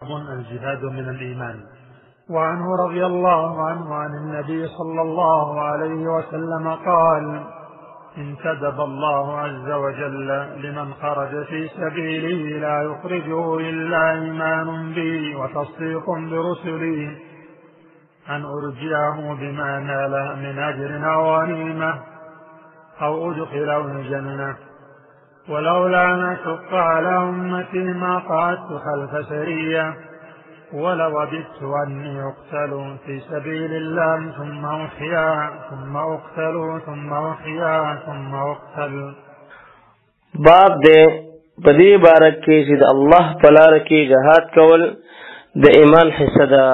الجهاد من الإيمان. وعنه رضي الله عنه عن النبي صلى الله عليه وسلم قال: انتدب الله عز وجل لمن خرج في سبيله لا يخرجه إلا إيمان بي وتصديق برسلي أن أرجعه بما نال من أجر أو غنيمة أو أدخله الجنة، ولولا أن أشق على أمتي ما قعدت خلف سرية ولوددت أني أقتل في سبيل الله ثم أحيا ثم أقتل ثم أحيا ثم أقتل. باب دے بدی بارک کی جد اللہ پلار کی جہاد کول د ایمان حصہ دا.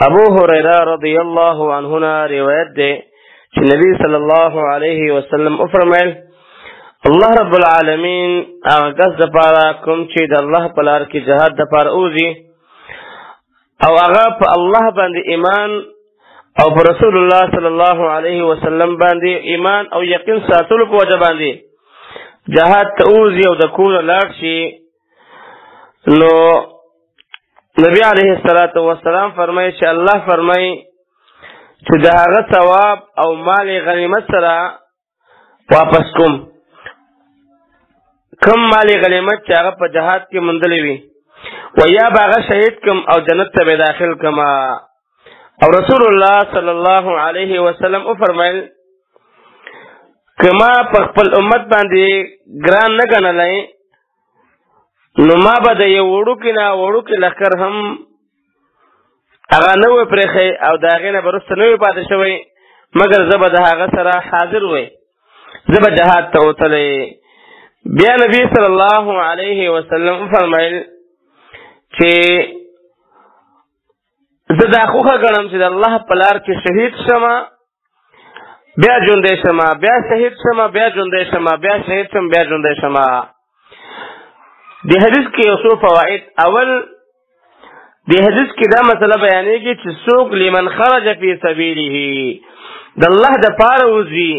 ابو ہریرہ رضی اللہ عنہ روایت دے کہ نبی صلی اللہ علیہ وسلم فرمائل: اللہ رب العالمین آغاز دا پارا کم چی دا اللہ پلار کی جہاد دا پارا اوزی او آغا پا اللہ باندی ایمان او پا رسول اللہ صلی اللہ علیہ وسلم باندی ایمان او یقین ساتلو پا وجہ باندی جہاد تا اوزی او دا کول لار شی نو نبی علیہ السلام فرمائی چی اللہ فرمائی چی دا آغا ثواب او مال غنیمت سرا واپس کم مال غنیمت چی آغا پا جہاد کی مندلی وی و یا باغا شہید کم او جنت تا بے داخل کما. او رسول اللہ صلی اللہ علیہ وسلم فرمائل کما پخپل امت باندی گران نگن لائیں نو ما با دا یہ وڑو کی لخکر ہم اغا نوی پریخی او داغین برست نوی پاتے شوی مگر زبا دا آغا سرا حاضر ہوئی زبا جہاد تا اوتلے. بیا نبی صلی اللہ علیہ وسلم فرمائل چی زدا خوخه گنم چی دا اللہ پلار کی شہید شما بیا جندے شما بیا شہید شما بیا جندے شما بیا شہید شما بیا جندے شما. دی حدیث کی اصول فوائد اول دی حدیث کی دا مسئلہ بیانے گی چی سوک لمن خرج فی سبیلہ دا اللہ دا پارا اوزی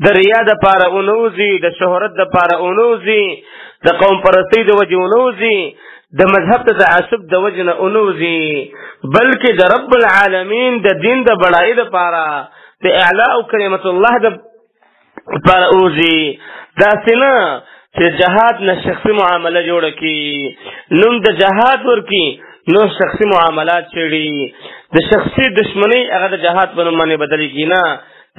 دا ریا دا پارا اونوزی دا شہرت دا پارا اونوزی دا قوم پرستی دا وجہ اونوزی دا مذہب تا تعصب دا وجہ اونوزی بلکہ دا رب العالمین دا دین دا بڑائی دا پارا دا اعلاء کلمت اللہ دا پارا اوزی دا سنا چی جہاد نا شخصی معاملہ جوڑا کی نم دا جہاد ورکی نو شخصی معاملات چیڑی دا شخصی دشمنی اگر دا جہاد بنمانی بدلی کی نا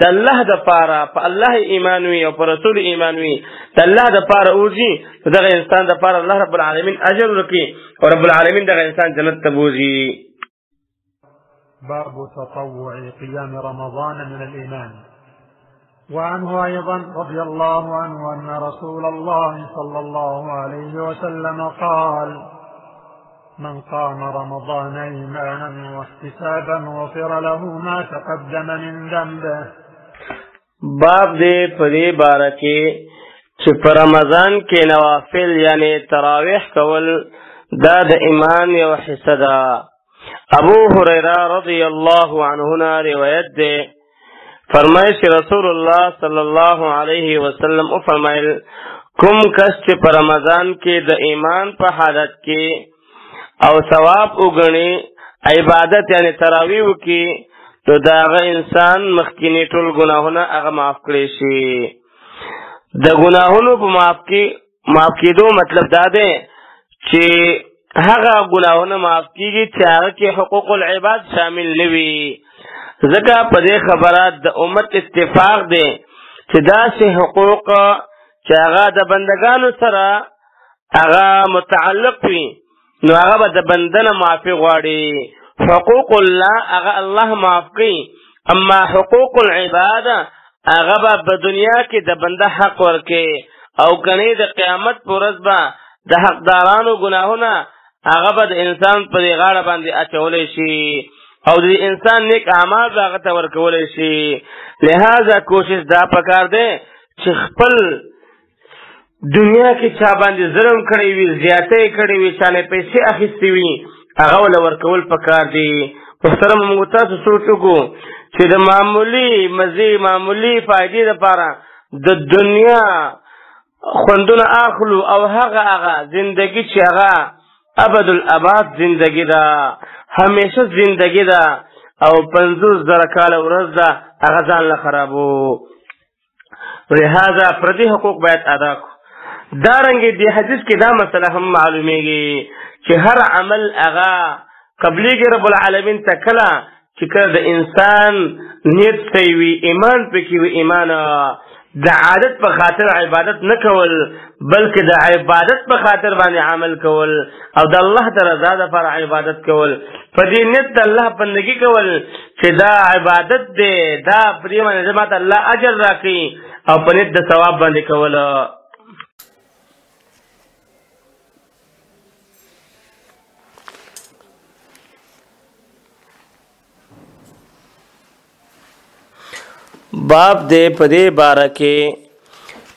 دا اللہ دا پارا پا اللہ ایمانوی او پا رسول ایمانوی دا اللہ دا پارا اوزی دا انسان دا پارا اللہ رب العالمین اجر رکی اور رب العالمین دا انسان جنت تبوزی. باب تطوع قيام رمضان من الإيمان. وعنه أيضا رضي الله عنه أن رسول الله صلى الله عليه وسلم قال: من قام رمضان إيمانا واحتسابا غفر له ما تقدم من ذنبه. باب دے پدی بارکی چی پر رمضان کے نوافل یعنی تراویح کول دا دا ایمان یو حصہ دا. ابو ہریرہ رضی اللہ عنہ روایت دے فرمائے چی رسول اللہ صلی اللہ علیہ وسلم فرمائے کم کس چی پر رمضان کے دا ایمان پا حالت کے او ثواب اگنی عبادت یعنی تراویح کی تو داغ انسان مخکینی ټول گناہونا اغا معاف کریشی. دا گناہونو پا معاف کی دو مطلب دا دے چی هغه گناہونا معاف کیگی چی آغا کی حقوق العباد شامل نوی. ذکا پا دے خبرات دا امت اتفاق دے چی دا سی حقوق چی آغا دا بندگانو سرا آغا متعلق پی نو آغا با دا بندن معافی غاڑی. حقوق اللہ اغا اللہ معاف کی اما حقوق العباد اغا با بدنیا کی دا بندہ حق ورکے او کنی دا قیامت پورز با دا حق دارانو گناہونا اغا با دا انسان پا دی غاڑا باندی اچھولے شی او دا انسان نیک اعمال دا اغا ورکولے شی. لہذا کوشش دا پکار دے چی خپل دنیا کی چا باندی ظلم کڑی وی زیادہ کڑی وی چانے پیسے اخستی وی اغا ولا ورکول پکار دی. محترم مونږ تاسو سوچو کو چې د معمولی مزي معمولی فائدې لپاره د دنیا خوندونه اخلو او هغه زندگی چې هغه ابدالاباد زندگی ده، همیشه زندگی ده، او 50,000 کاله ورځ ده، هغه ځان له خرابو. لہذا پردي حقوق باید ادا کو. دارنګې دې حدیث کې دا مسله هم معلومیږي چې هر عمل هغه قبلیږي رب العالمین ته کله چې کله د انسان نیت صحیح وي، ایمان پکې وي، ایمان د عادت په خاطر عبادت نه کول بلکې د عبادت په خاطر باندې عمل کول او د الله د رضا دپاره عبادت کول، په دې نیت د الله بندګي کول چې دا عبادت دی، دا په دې باندې ماته الله اجر راکړي او په نیت د ثواب باندې کول. باب دې په دې باره کې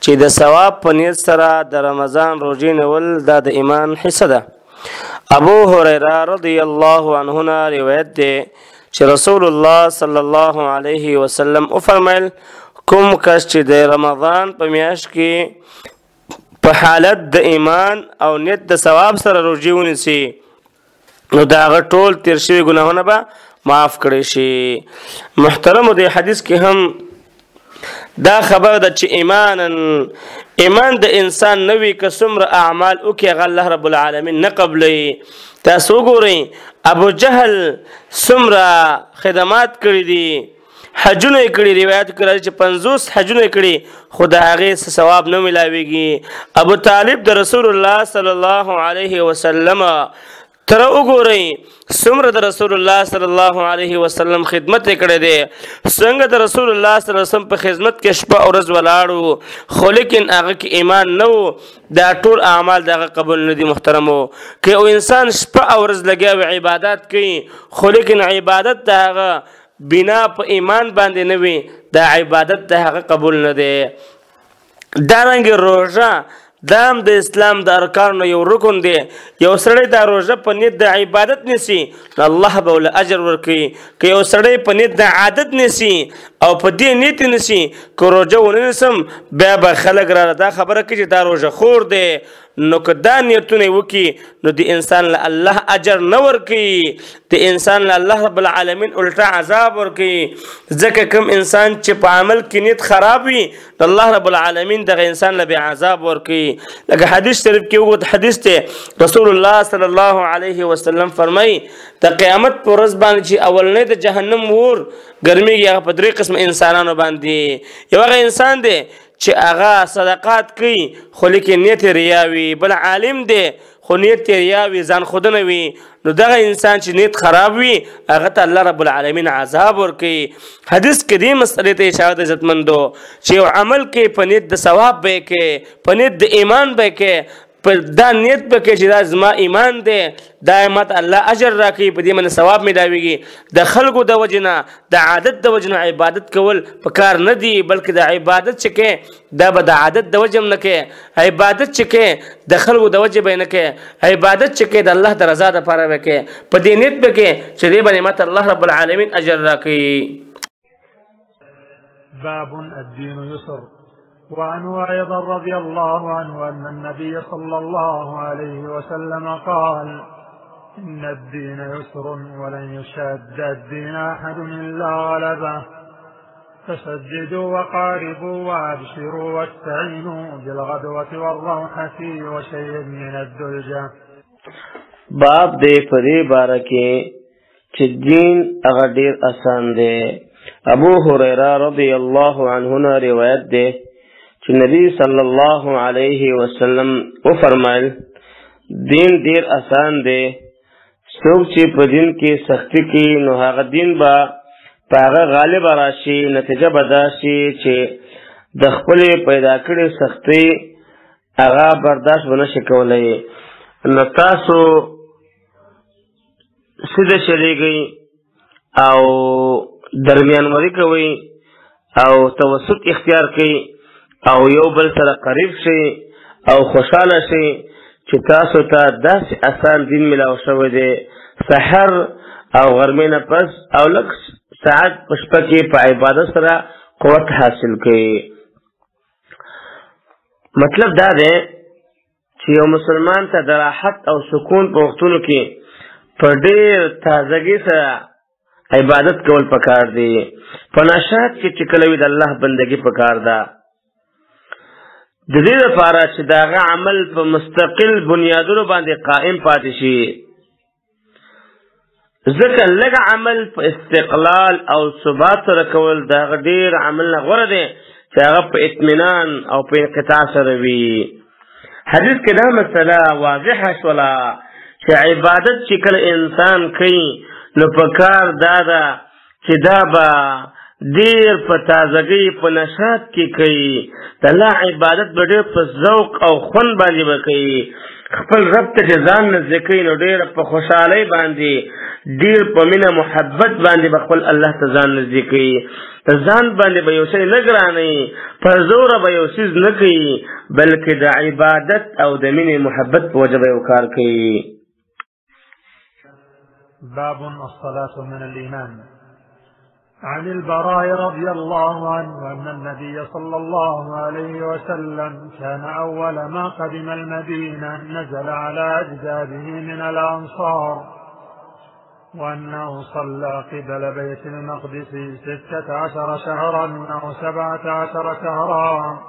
چې د ثواب په نیت سره د رمضان روژې نیول دا د ایمان حصه ده. ابو هریره رضی الله عنه نه روایت دی چې رسول الله صلی الله علیه وسلم وفرمیل کوم کس چې د رمضان په میاشت کې په حالت د ایمان او نیت د ثواب سره روژې ونیسي نو د هغه ټول تیر شوي ګناهونه به معاف کړی شي. محترمو دې حدیث کې هم دا خبر ده چې ایمان د انسان نوی که څومره اعمال وکړي هغه الله رب العالمین نه قبلوي. تاسو وګورئ ابو جهل څومره خدمات کړي دي، حجونه یې کړي، روایت کې راځي چې 50 حجونه یې کړي خو د هغې څه ثواب نه میلاویږي. ابو طالب د رسول الله صلی الله علیه وسلم تر وګورئ څومره د رسول الله صلی الله علیه وسلم خدمت یې کړی دی، څنګه د رسول الله صلی الله علیه وسلم په خدمت کې شپه او ورځ ولاړ خو لیکن هغه کې ایمان نه و، دا ټول اعمال د هغه قبول نه دي. محترمو که یو انسان شپه او ورځ لګیا وي عبادت کوي خو لیکن عبادت د هغه بنا په ایمان باندې نه وي، دا عبادت د هغه قبول نه دی. دارنګې روژه دا هم د اسلام د ارکانو یو رکن دی. یو سړی دا روژه په نیت د عبادت نیسي نو الله به ورله اجر ورکوي. که یو سړی په نیت د عادت نیسي او په دې نیت نیسي که روژه ونه نیسم بیا به خلک راله دا خبره کوي چې دا روژه خور دی، نو که دا نیتونه وکړي نو د انسان له الله اجر نه ورکوي، د انسان له الله رب العالمین الټا عذاب ورکوي. ځکه کوم انسان چې په عمل کې نیت خراب وي نو الله رب العالمین دغه انسان له بیا عذاب ورکوي. لکه حدیث شریف کې وګورئ، حدیث دی رسول الله صلی الله علیه وسلم فرمایي د قیامت په ورځ باندې چې اولنی د جهنم اور ګرمیږي هغه په 3 قسم انسانانو باندې. یو هغه انسان دی چې هغه صدقات کوي خو لیکن نیت ریا وي، بل عالم دی خو نیت ریا وي، ځان خودنه وي، نو دغه انسان چې نیت خراب وي هغه ته الله رب العالمین عذاب ورکوي. حدیث کې دې مسئلې ته اشاره ده عزتمندو چې یو عمل کې په نیت د ثواب به یې کوې، په نیت د ایمان به یې کوې، په دا نیت به کې چې دا زما ایمان دی دا ماته الله اجر راکوي، په دې باندې ثواب میلاویږي. د خلکو د وجې نه د عادت د وجې نه عبادت کول په کار نه دي بلکې د عبادت چې کوې دا به د عادت د وجې هم نه کوې، عبادت چې کوې د خلکو د وجې به یې نه کوې، عبادت چې کوې د الله د رضا دپاره به کوې، په دې نیت به کوې چې دې باندې ماته الله رب العالمین اجر راکوي. باب الدين يسر. وعنه أيضا رضي الله عنه أن النبي صلى الله عليه وسلم قال إن الدين يسر ولن يشاد الدين أحد إلا غلبه فسددوا وقاربوا وأبشروا واستعينوا بالغدوة والروحة وشيء من الدلجة. باب دې په دې باره کې چې دین هغه ډېر آسان دی. ابو هریره رضی الله عنه نه روایت دی چې نبی صلی الله علیه وسلم وفرمایل دین ډیر آسان دی، څوک چې په دین کې سختی کوي نو هغه دین به په هغه غالب راشي، نتیجه به دا شي چې د خپلې پیدا کړې سختۍ هغه برداشت به نشي کولی. نو تاسو سیده چلیږئ او درمیانوري کوئ او توسط اختیار کوئ او یو بل سره قریب شي او خوشحاله شي چې تاسو ته داسې آسان دین ملاو شوی دی. سحر او غرمې نه پس او لږ ساعت په شپه کې په عبادت سره قوت حاصل کړئ. مطلب دا دی چې یو مسلمان ته د راحت او سکون په وختونو کې په ډېر تازګۍ سره عبادت کول پکار دی. په نشاط کې چې کله وي د الله بندګي پکار ده، د دې لپاره چې د هغه عمل په مستقل بنیادونو باندې قائم پاتې شي. ځکه لږ عمل په استقلال او ثبات سره کول د هغه ډېر عمل نه غوره دی چې هغه په اطمینان او په انقطاع سره وي. حدیث کې دا مسله واضحه شوله چې عبادت چې کله انسان کوي نو په کار دا ده چې دا به ډېر په تازګۍ په نشاط کې کوي. د الله عبادت به ډېر په ذوق او خوند باندې به کوي. خپل رب ته چې ځان نږدې کوي نو ډېر په خوشحالۍ باندې، ډېر په مینه محبت باندې به خپل الله ته ځان نږدې کوي. په ځان باندې به یو شی نه ګرانوي، په زوره به یو څیز نه کوي، بلکې د عبادت او د مینې محبت په وجه به یو کار کوي. باب الصلاة من الإيمان. عن البراء رضي الله عنه أن النبي صلى الله عليه وسلم كان أول ما قدم المدينة نزل على أجداده من الأنصار، وأنه صلى قبل بيت المقدس 16 شهرا أو 17 شهرا،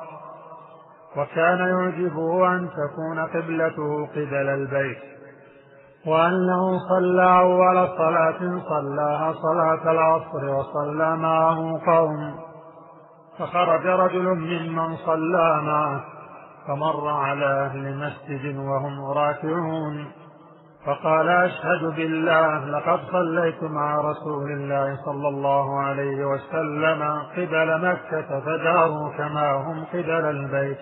وكان يعجبه أن تكون قبلته قبل البيت، وأنه صلى أول صلاة صلاها صلاة العصر وصلى معه قوم، فخرج رجل ممن صلى معه فمر على أهل مسجد وهم راكعون فقال: أشهد بالله لقد صليت مع رسول الله صلى الله عليه وسلم قبل مكة فداروا كما هم قبل البيت.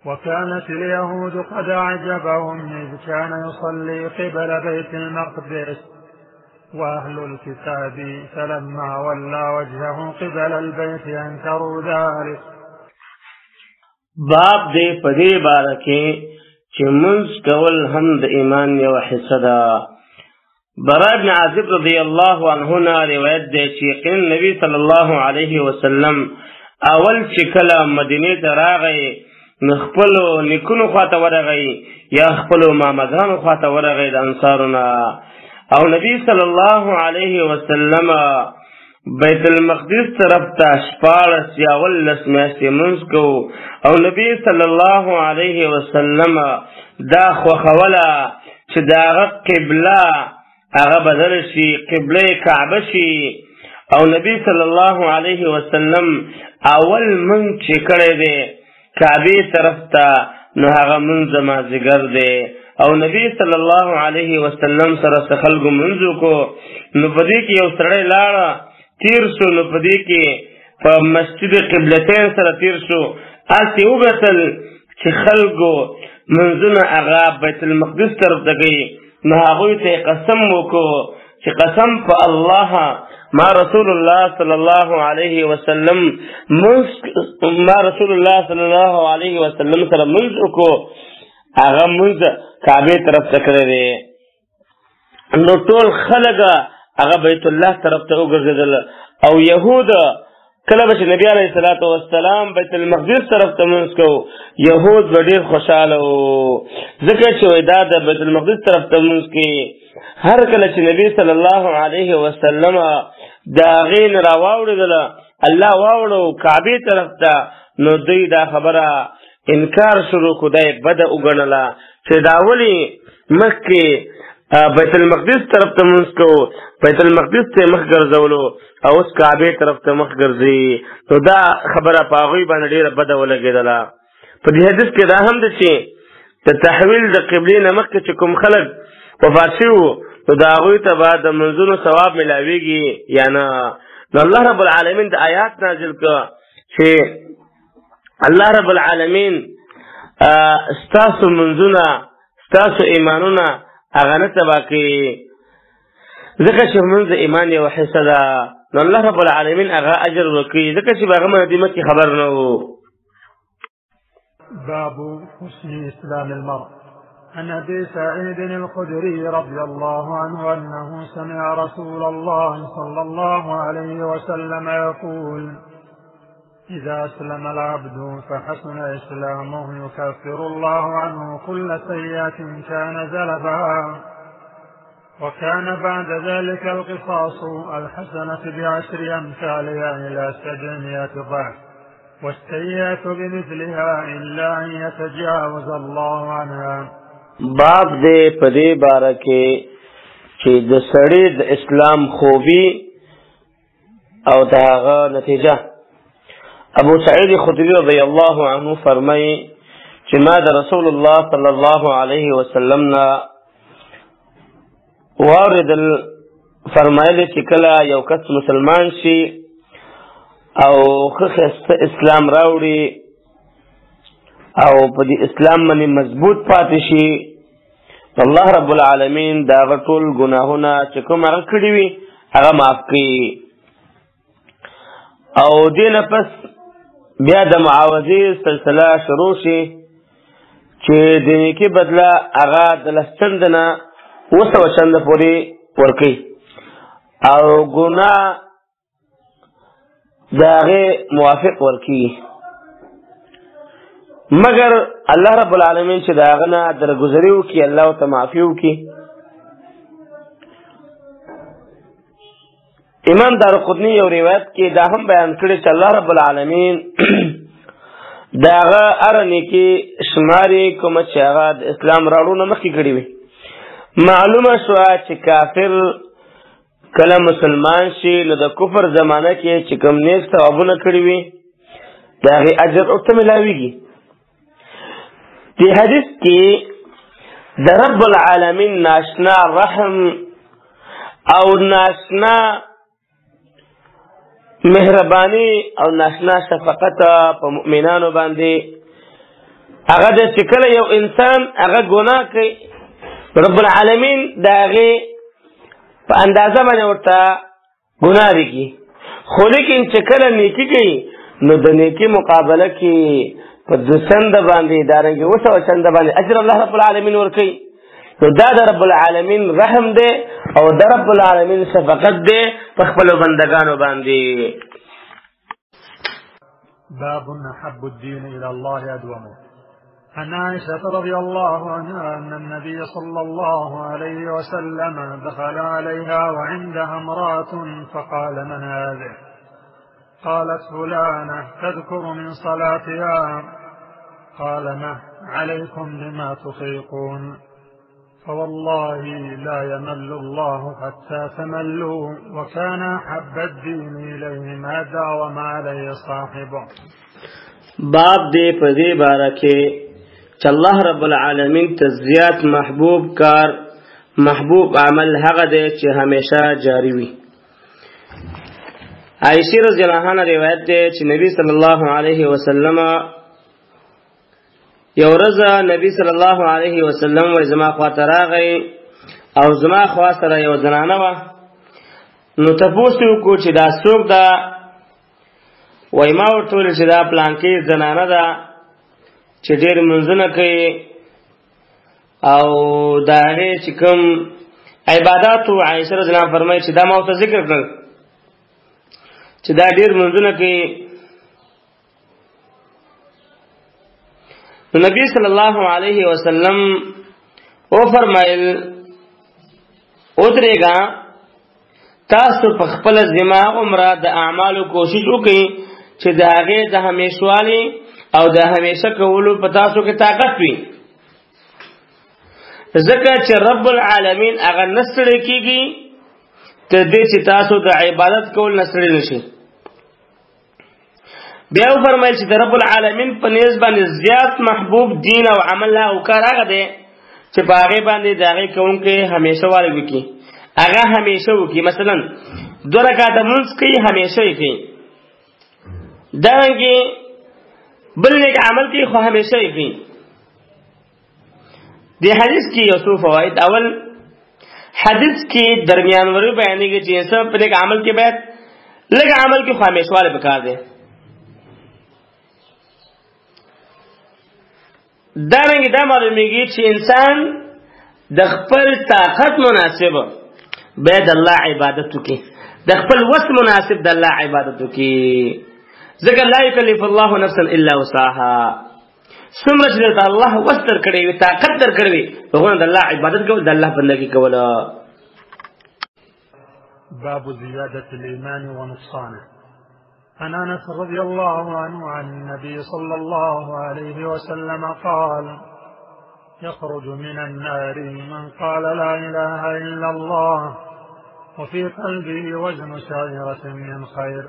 وكانت اليهود قد أعجبهم إذ كان يصلي قبل بيت المقدس وأهل الكتاب فلما ولى وجهه قبل البيت أنكروا ذلك. باب دې په دې باره کې چې منځ کول هم د ایمان یوه حصه ده. براء بن عازب رضی الله عنه نه روایت دی چې یقینا نبی صلی الله علیه وسلم اول چې کله مدینې ته راغی نو خپلو نیکونو خواته ورغی یا خپلو مامدانو خواته ورغی د انصارونه، او نبی صلی الله علیه وسلم بیت المقدس طرف ته 14 یا 19 میاشتې منځ کوو، او نبی صلی الله علیه وسلم دا خوښوله چې د هغه قبله هغه بدله شي، قبله کعبه شي. او نبی صلی الله علیه وسلم اول منځ چې کړی دی کعبې طرف ته نو هغه منځ مازدیګر دی، او نبی صلی الله علیه وسلم سره څه خلکو منځ وکړو نو په دې کې یو سړی لاړه تیر شو، نو په دې کې په مسجد قبلتین سره تیر شو، هسې وکتل چې خلکو منځونه هغه بیت المقدس طرف ته کوي، نو هغوی ته یې قسم وکړو چې قسم په الله ما رسول الله صلی الله علیه وسلم سره منځ وکړو، هغه منځ کعبې طرف ته کړی دی. نو ټول خلک هغه بیت الله طرف ته وګرځېدل، او یهود کله به چې نبی علیه الصلاة والسلام بیت المقدس طرف ته منځ کوو یهود به ډېر خوشحاله وو، ځکه چې دا د بیت المقدس طرف ته منځ کې هر کله چې نبی صلی الله علیه وسلم د هغې نه راواوړېدله الله واوړو کعبې طرف ته، نو دوی دا خبره انکار شروع کړو، دا یې بده وګڼله چې دا ولې مخکې بیت المقدس طرف ته منځ کوو، بیت المقدس ته مخ ګرځولو او اوس کعبې طرف ته مخ ګرځي، نو دا خبره په هغوی باندې ډېره بده ولګېدله. په دې حدیث کې دا هم ده چې د تحویل د قبلې نه مخکې چې کوم خلک وفات شوي وو نو د هغوی ته به د منځونو ثواب میلاویږي یا نه. نو الله رب العالمین د آیات نازل کړه چې الله رب العالمین ستاسو منځونه ستاسو ایمانونه هغه نه تباه کوي، ځکه چې منځ ایمان یوه حصه ده، نو الله رب العالمین هغه اجر ورکوي، ځکه چې به هغه باندې مخکې خبر نه و. باب حسن اسلام المرء. عن ابي سعيد الخدري رضي الله عنه انه سمع رسول الله صلى الله عليه وسلم يقول: إذا أسلم العبد فحسن إسلامه يكفر الله عنه كل سيئة كان زلفها، وكان بعد ذلك القصاص الحسنة ب10 أمثالها إلى 700 ضعف، والسيئة بمثلها إلا أن يتجاوز الله عنها. باب دې په دې باره کې چې د سړي د اسلام خوبي او د هغه نتیجه. ابو سعید خدری رضی الله عنه فرمایي چې ما د رسول الله صلی الله علیه وسلم نه واردل فرمایلی چې کله یو کس مسلمان شي او ښه اسلام راوړي او په دې اسلام باندې مضبوط پاتې شي، الله رب العالمین دا ټول ګناهونه چې کوم هغه کړي وي هغه معاف کړي. او دې نه پس بیا د معاوضې سلسله شروع شي چې د نیکي بدله هغه د 10 چند نه 200 چند پورې ورکوي او ګناه د هغې موافق ورکوي، مگر الله رب العالمین چې د هغه نه درګذري وکړي، الله ورته معافي وکړي. امام دارقطني یو روایت کې دا هم بیان کړی چې الله رب العالمین د هغه هره نیکي شماري کومه چې هغه د اسلام راوړو نه مخکې کړې وي. معلومه شوه چې کافر کله مسلمان شي نو د کفر زمانه کې چې کوم نیک ثوابونه کړي وي د هغې اجر ورته ملاویږي. دې حدیث کې د رب العالمین ناشنا رحم او ناشنا مهربانی او ناشنا شفقت په مؤمنانو باندې هغه د چې کله یو انسان هغه ګناه کوي رب العالمین د هغې په اندازه باندې ورته ګناه لري، خو لیکن چې کله نیکي کوي نو د نیکي مقابله کې په 2 چند باندې دارنګې 200 چند باندې اجر الله رب العالمین ورکوي. نو دا د رب العالمین رحم دی او د رب العالمین شفقت دی په خپلو بندګانو باندې. باب أحب الدين إلى الله أدومه. عن عائشة رضي الله عنها أن النبي صلى الله عليه وسلم دخل عليها وعندها امرأة فقال من هذه؟ قالت فلانة تذكر من صلاتها. قال ما عليكم بما تطيقون، فوالله لا يمل الله حتى تملوا، وكان أحب الدين إليه ما داوم عليه صاحبه. باب دې په دې باره کې چې الله رب العالمین ته زیات محبوب کار محبوب عمل هغه دی چې همیشه جاری وي. عائشہ رضی الله عنها روایت دی چې نبی صلی الله علیه وسلم یو ورځ نبی صلی الله علیه وسلم وای زما خواته راغی او زما خوا سره یو زنانه وه، نو تپوس یې وکړو چې دا څوک ده؟ وای ما ورته وویل چې دا پلانکۍ زنانه ده چې ډېر منځونه کوي او د هغې چې کوم عبادات و. عایشه رضی الله عنها فرمایي چې دا ما ورته ذکر کړل چې دا ډېر منځونه کوي. نو نبی صلی الله علیه وسلم او فرمایل ودرېږه، تاسو په خپل ذمه عمره د اعمالو کوشش وکړئ چې د هغې د همیشوالي او د همیشه کولو په تاسو کې طاقت وي، ځکه چې رب العالمین هغه نه ستړی کېږي تر دې چې تاسو د عبادت کول نه ستړي نشئ. بیا وفرمایل چې د رب العالمین په نیز باندې زیات محبوب دین او عمل او کار هغه دی چې په هغې باندې د هغې کوونکی همیشه والی وکړي، هغه همیشه وکړي. مثلا 2 رکعته لمونځ کوي همیشه یې کوي، دارنګې بل نیک عمل کوي خو همیشه یې کوي. دې حدیث کې یو څو فواید. اول حدیث کې درمیانوري بیانېږي چې انسان په نیک عمل کې باید لږ عمل کې خو همیشه والی پکار دی. دارنګې دا معلومیږي چې انسان د خپل طاقت مناسب باید الله عبادت وکړي، د خپل وس مناسب د الله عبادت وکړي، ځکه لا یکلف الله نفسا الا وسعها. څومره چې درته الله وس درکړی وي، طاقت درکړی وي، هغومره د الله عبادت کول، د الله بندګي کول. باب زيادة الإيمان ونقصانه. عن أنس رضي الله عنه عن النبي صلى الله عليه وسلم قال: يخرج من النار من قال لا إله إلا الله وفي قلبه وزن شعيرة من خير،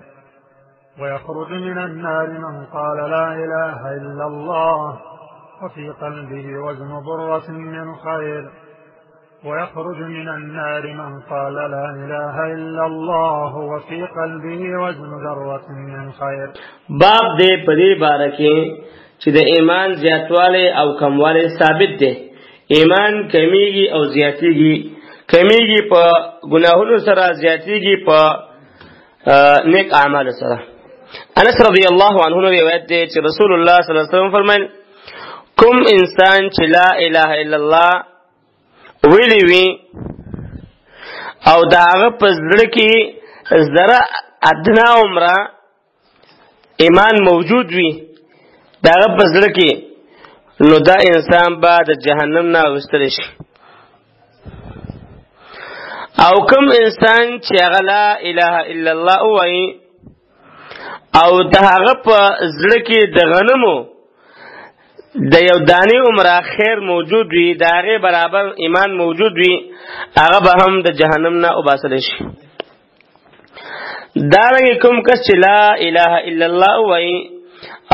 ويخرج من النار من قال لا إله إلا الله وفي قلبه وزن برة من خير، ويخرج من النار من قال لا إله إلا الله وفي قلبه وزن ذرة من خير. باب دې په دې باره کې چې د ایمان زیاتوالی او کموالی ثابت دی. ایمان کمیږي او زیاتیږي، کمیږي په ګناهونو سره، زیاتیږي په نیک اعمالو سره. انس رضی الله عنه روایت دی چې رسول الله صلی الله علیه وسلم فرمایل: کوم انسان چې لا اله الا الله ویلی وي او دا هغه په زړه کې ذره ادنا عمره ایمان موجود وي، دا هغه په زړه کې، نو دا انسان به د جهنم نه وستل شي. او کوم انسان چې هغه لا اله الا الله وایي او دا هغه په زړه کې د غنمو د یو دانې عمره خیر موجود وي، د هغې برابر ایمان موجود وي، هغه به هم د جهنم نه وباسلی شي. دارنګې کوم کس چې لا اله الا الله وایي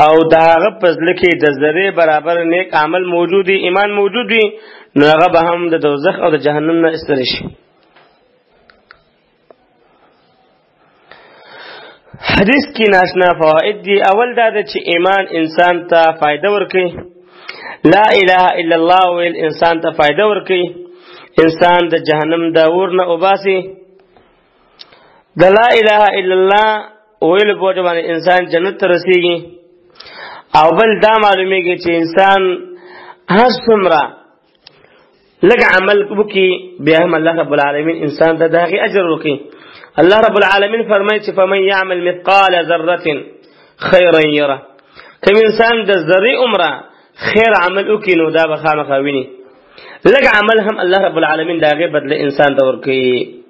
او د هغه په زړه کې د ذرې برابر نیک عمل موجود وي، ایمان موجود وي، نو هغه به هم د دوزخ او د جهنم نه ایستلی شي. حدیث کی ناشنا فوائد دی. اول دا ده چې ایمان انسان ته فائدہ ورکوي، لا اله الا الله ویل انسان ته فائدہ ورکوي، انسان د جهنم د اور نه وباسي. د لا اله الا الله ویل په وجه باندې انسان جنت ته رسیږي. او بل دا معلومیږي چې انسان هر څومره لږ عمل وکړي بیا هم الله رب العالمین انسان ته د هغې اجر ورکوي. الله رب العالمین فرمایي چې فمن یعمل مثقال ذره خیرا یره. کوم انسان د ذرې عمره خیر عمل وکړي نو دا به خامخا ویني. لږ عمل هم الله رب العالمین د هغې بدله انسان ته ورکوي.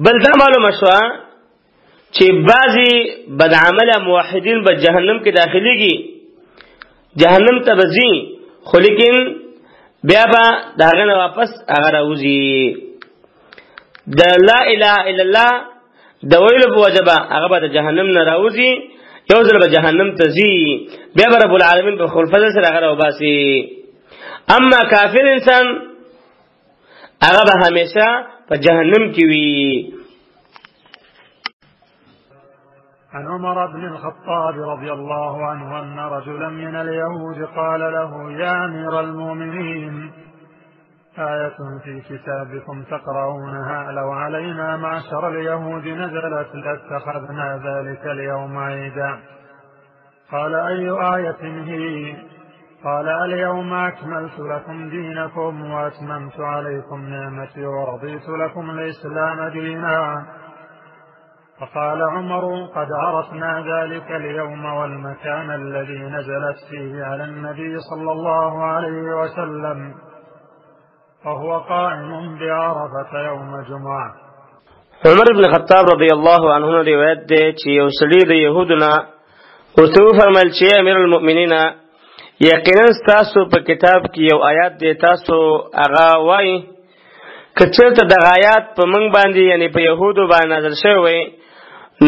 بل دا معلومه شوه چې بعضې بدعمله موحدین به جهنم کې داخليږي، جهنم ته به ځي، خو لیکن بیا به د هغې نه واپس هغه راوځي. د لا اله الا الله د ویلو په وجه به هغه به د جهنم نه راوځي، یو ځل به جهنم ته ځي، بیا به رب العالمین په خپل فضل سره هغه راوباسي. اما کافر انسان هغه به همیشه په جهنم کې وي. عن عمر بن الخطاب رضي الله عنه أن رجلا من اليهود قال له: يا أمير المؤمنين، آية في كتابكم تقرؤونها لو علينا معشر اليهود نزلت لاتخذنا ذلك اليوم عيدا. قال: أي آية هي؟ قال: اليوم أكملت لكم دينكم وأتممت عليكم نعمتي ورضيت لكم الإسلام دينا. فقال عمر: قد عرفنا ذلك اليوم والمكان الذي نزلت فيه على النبي صلى الله عليه وسلم وهو قائم بعرفة يوم جمعة. عمر بن الخطاب رضی الله عنه روایت دی چې یو سړي د یهودو نه ورته وفرمایل چې امیر المؤمنین یقینا تاسو په کتاب کې یو آیات دی، تاسو هغه وایي که چېرته دغه آیات په موږ باندې یعنې په یهودو باندې نازل شوی وی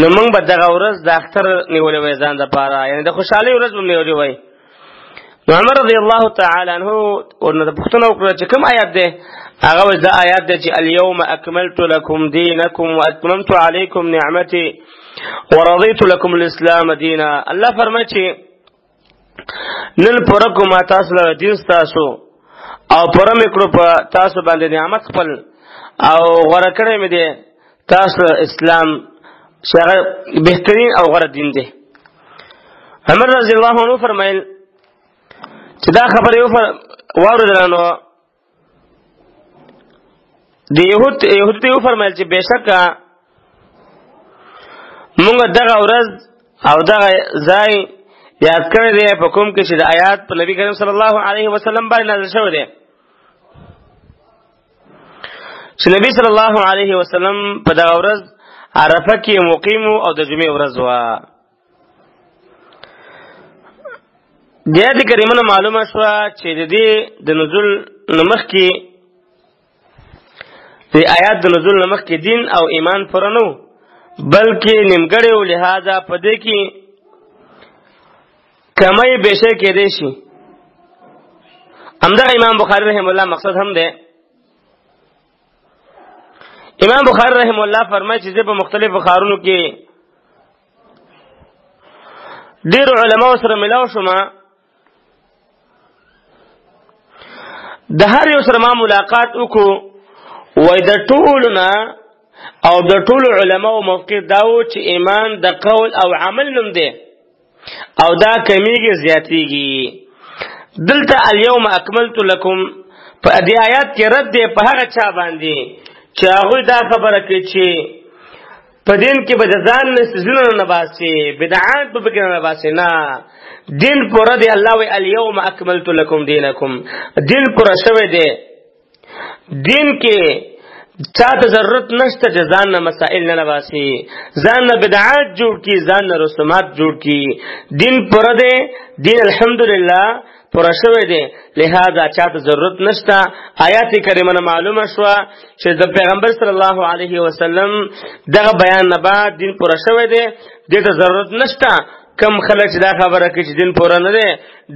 نو موږ به دغه ورځ د اختر نیولې وی ځان دپاره، یعنې د خوشحالۍ ورځ به نیولې وی. نو عمر رضی الله تعالی عنه ورنه د پوښتنه وکړه چې کوم آیات دی؟ هغه وایي دا آیات دی چې اليوم اکملت لکم دینکم واتممت علیکم نعمتي ورضیت لکم الاسلام دینا. الله فرمایي چې نن پوره کوم تاسو له دین ستاسو او پوره مې کړو په تاسو باندې نعمت خپل او غوره کړی مې دی تاسو اسلام چې هغه بهترین او غوره دین دی. عمر رضی الله عنه فرمایل چې دا خبره واورېدله نو د یهودو ته وفرمایل چې بېشکه مونږ دغه ورځ او دا ځای یاد کړی دی په کوم کې چې د آیات په نبی کریم صلی الله علیه وسلم باندې نازل شوی دی چې نبی صلی الله علیه وسلم په دغه ورځ عرفه کې مقیم او د جمعې ورځ وه. د آیات کریمه معلومه شوه چې د دې د نزول نه مخکې د آیات د نزول نه مخکې دین او ایمان پوره نه و بلکې نیمګړی و. لهذا په دې کې کمی بیشی کېدی شي. همدغه امام بخاری رحم الله مقصد هم دی. امام بخاری رحم الله فرمایي چې زه په مختلفو ښارونو کې ډېرو علماو سره ملاو شوم، د هر یو سره ما ملاقات وکړو، وای د ټولو نه او د ټولو علماو موقف دا و چې ایمان د قول او عمل نوم دی او دا کمیږي زیاتیږي. دلته الیوم اکملت لکم په دې آیات کې رد دی په هغه چا باندې چې هغوی دا خبره کوي چې په دین کې به د ځان نه څیزونه نه باسي، بدعات به پکې نه باسي. نه، دین پوره دی. الله وی الیوم اکملت لکم دینکم، دین پوره شوی دی. دین کې چاته ضرورت نشته چې ځان نه مسائل نه باسي، ځان نه بدعات جوړ کی، ځان نه رسومات جوړ کی. دین پوره دی، دین الحمدلله پوره شوی دی. لہذا چاته ضرورت نشته. آیات کریمه معلومه شوه چې د پیغمبر صلی الله علیه وسلم دغه بیان نه بعد دین پوره شوی دی، دې ته ضرورت نشته. کم خلک چې دا خبره کوي چې دین پوره نه دی،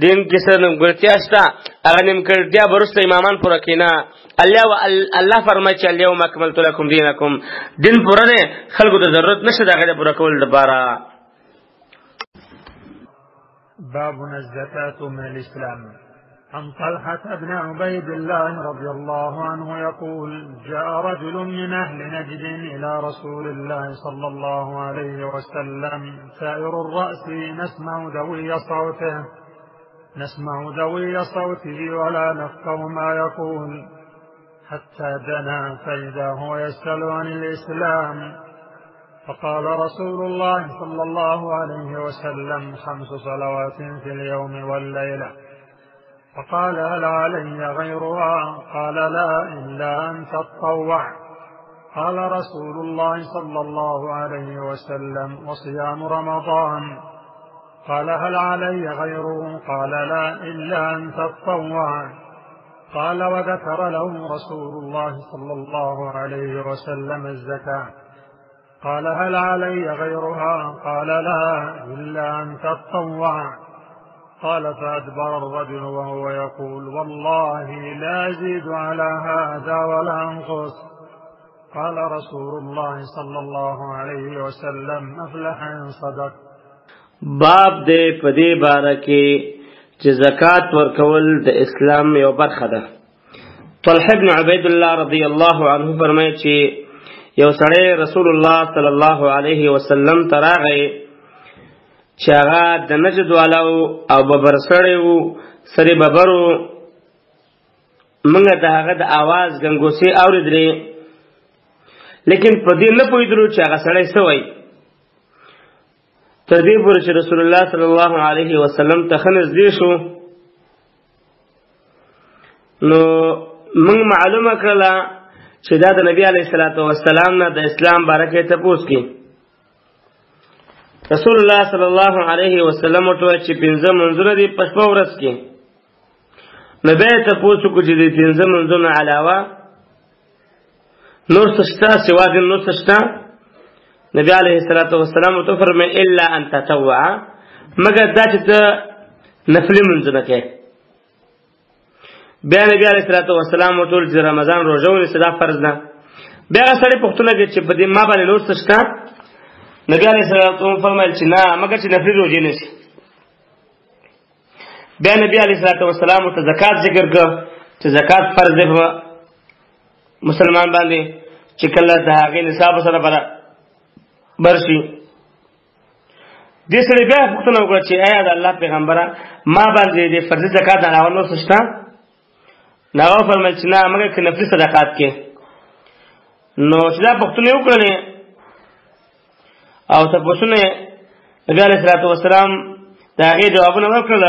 دین کې څه نیمګړتیا شته، هغه نیمګړتیا به وروسته امامان پوره کوي. نه، الله فرمایي چې الیوم اکملت لکم دینکم، دین پوره دی، خلکو ته ضرورت نشته د هغې د پوره کولو لپاره. باب الزكاة من الإسلام. عن طلحة بن عبيد الله رضي الله عنه يقول: جاء رجل من أهل نجد إلى رسول الله صلى الله عليه وسلم ثائر الرأس نسمع دوي صوته ولا نفقه ما يقول، حتى دنا فإذا هو يسأل عن الإسلام، فقال رسول الله صلى الله عليه وسلم: 5 صلوات في اليوم والليلة. فقال: هل علي غيرها؟ قال: لا، إلا أن تطوع. قال رسول الله صلى الله عليه وسلم: وصيام رمضان. قال: هل علي غيره؟ قال: لا، إلا أن تطوع. قال: وذكر له رسول الله صلى الله عليه وسلم الزكاة. قال: هل علي غيرها؟ قال: لا، إلا أن تطوع. قال: فأدبر الرجل وهو يقول: والله لا أزيد على هذا ولا أنقص. قال رسول الله صلى الله عليه وسلم: أفلح إن صدق. باب دې په دې باره کې چې زکات ورکول د اسلام یو برخه ده. طلحه بن عبید الله رضی الله عنه فرمایي چې یو سړی رسول الله صلی الله علیه وسلم ته راغی چې هغه د نجد والا او ببر سړی و، سړی ببر و. موږ د هغه د اواز ګنګوسې اورېدلې، لیکن په دې نه پوهېدلو چې هغه سړی څه وایي. تر دې پورې چې رسول الله صلی الله علیه وسلم ته ښه نږدې شو، نو موږ معلومه کړله چې دا د نبی علیه الصلاة والسلام نه د اسلام باره کې تپوس کی. رسول الله صلی الله علیه وسلم ورته وویل چې 5 منځونه دي په شپه ورځ کې. نو بیا یې تپوس وکړو چې د 5 منځونو علاوه نور څه شته، سوا د نور څه شته؟ نبی علیه الصلاة والسلام ورته وفرمایل: الا ان تطوع، مګر دا چې ته نفلي منځونه کوې. بیا نبی علیه الصلاة والسلام ورته وویل چې رمضان روژه ونیسه، دا فرض ده. بیا هغه سړی پوښتنه کوي چې په دې ما باندې نور څه شته؟ نبی علیه الصلاة والسلام فرمایل چې نه، مګر چې نفلي روژې نیسي. بیا نبی علیه الصلاة والسلام ورته زکات ذکر کړ چې زکات فرض دی په مسلمان باندې چې کله د هغې نصاب سره برشي. دې سړي بیا پوښتنه وکړه چې ایا د الله پیغمبره ما باندې د فرضي زکات نه علاوه نور څه شته؟ نو هغه فرمایل چې نه، مګر که نفلي صدقات کې. نو چې دا پوښتنې وکړلې او تپوسونه نبی علیہ الصلوۃ والسلام دا هغه جوابونه ورکړل.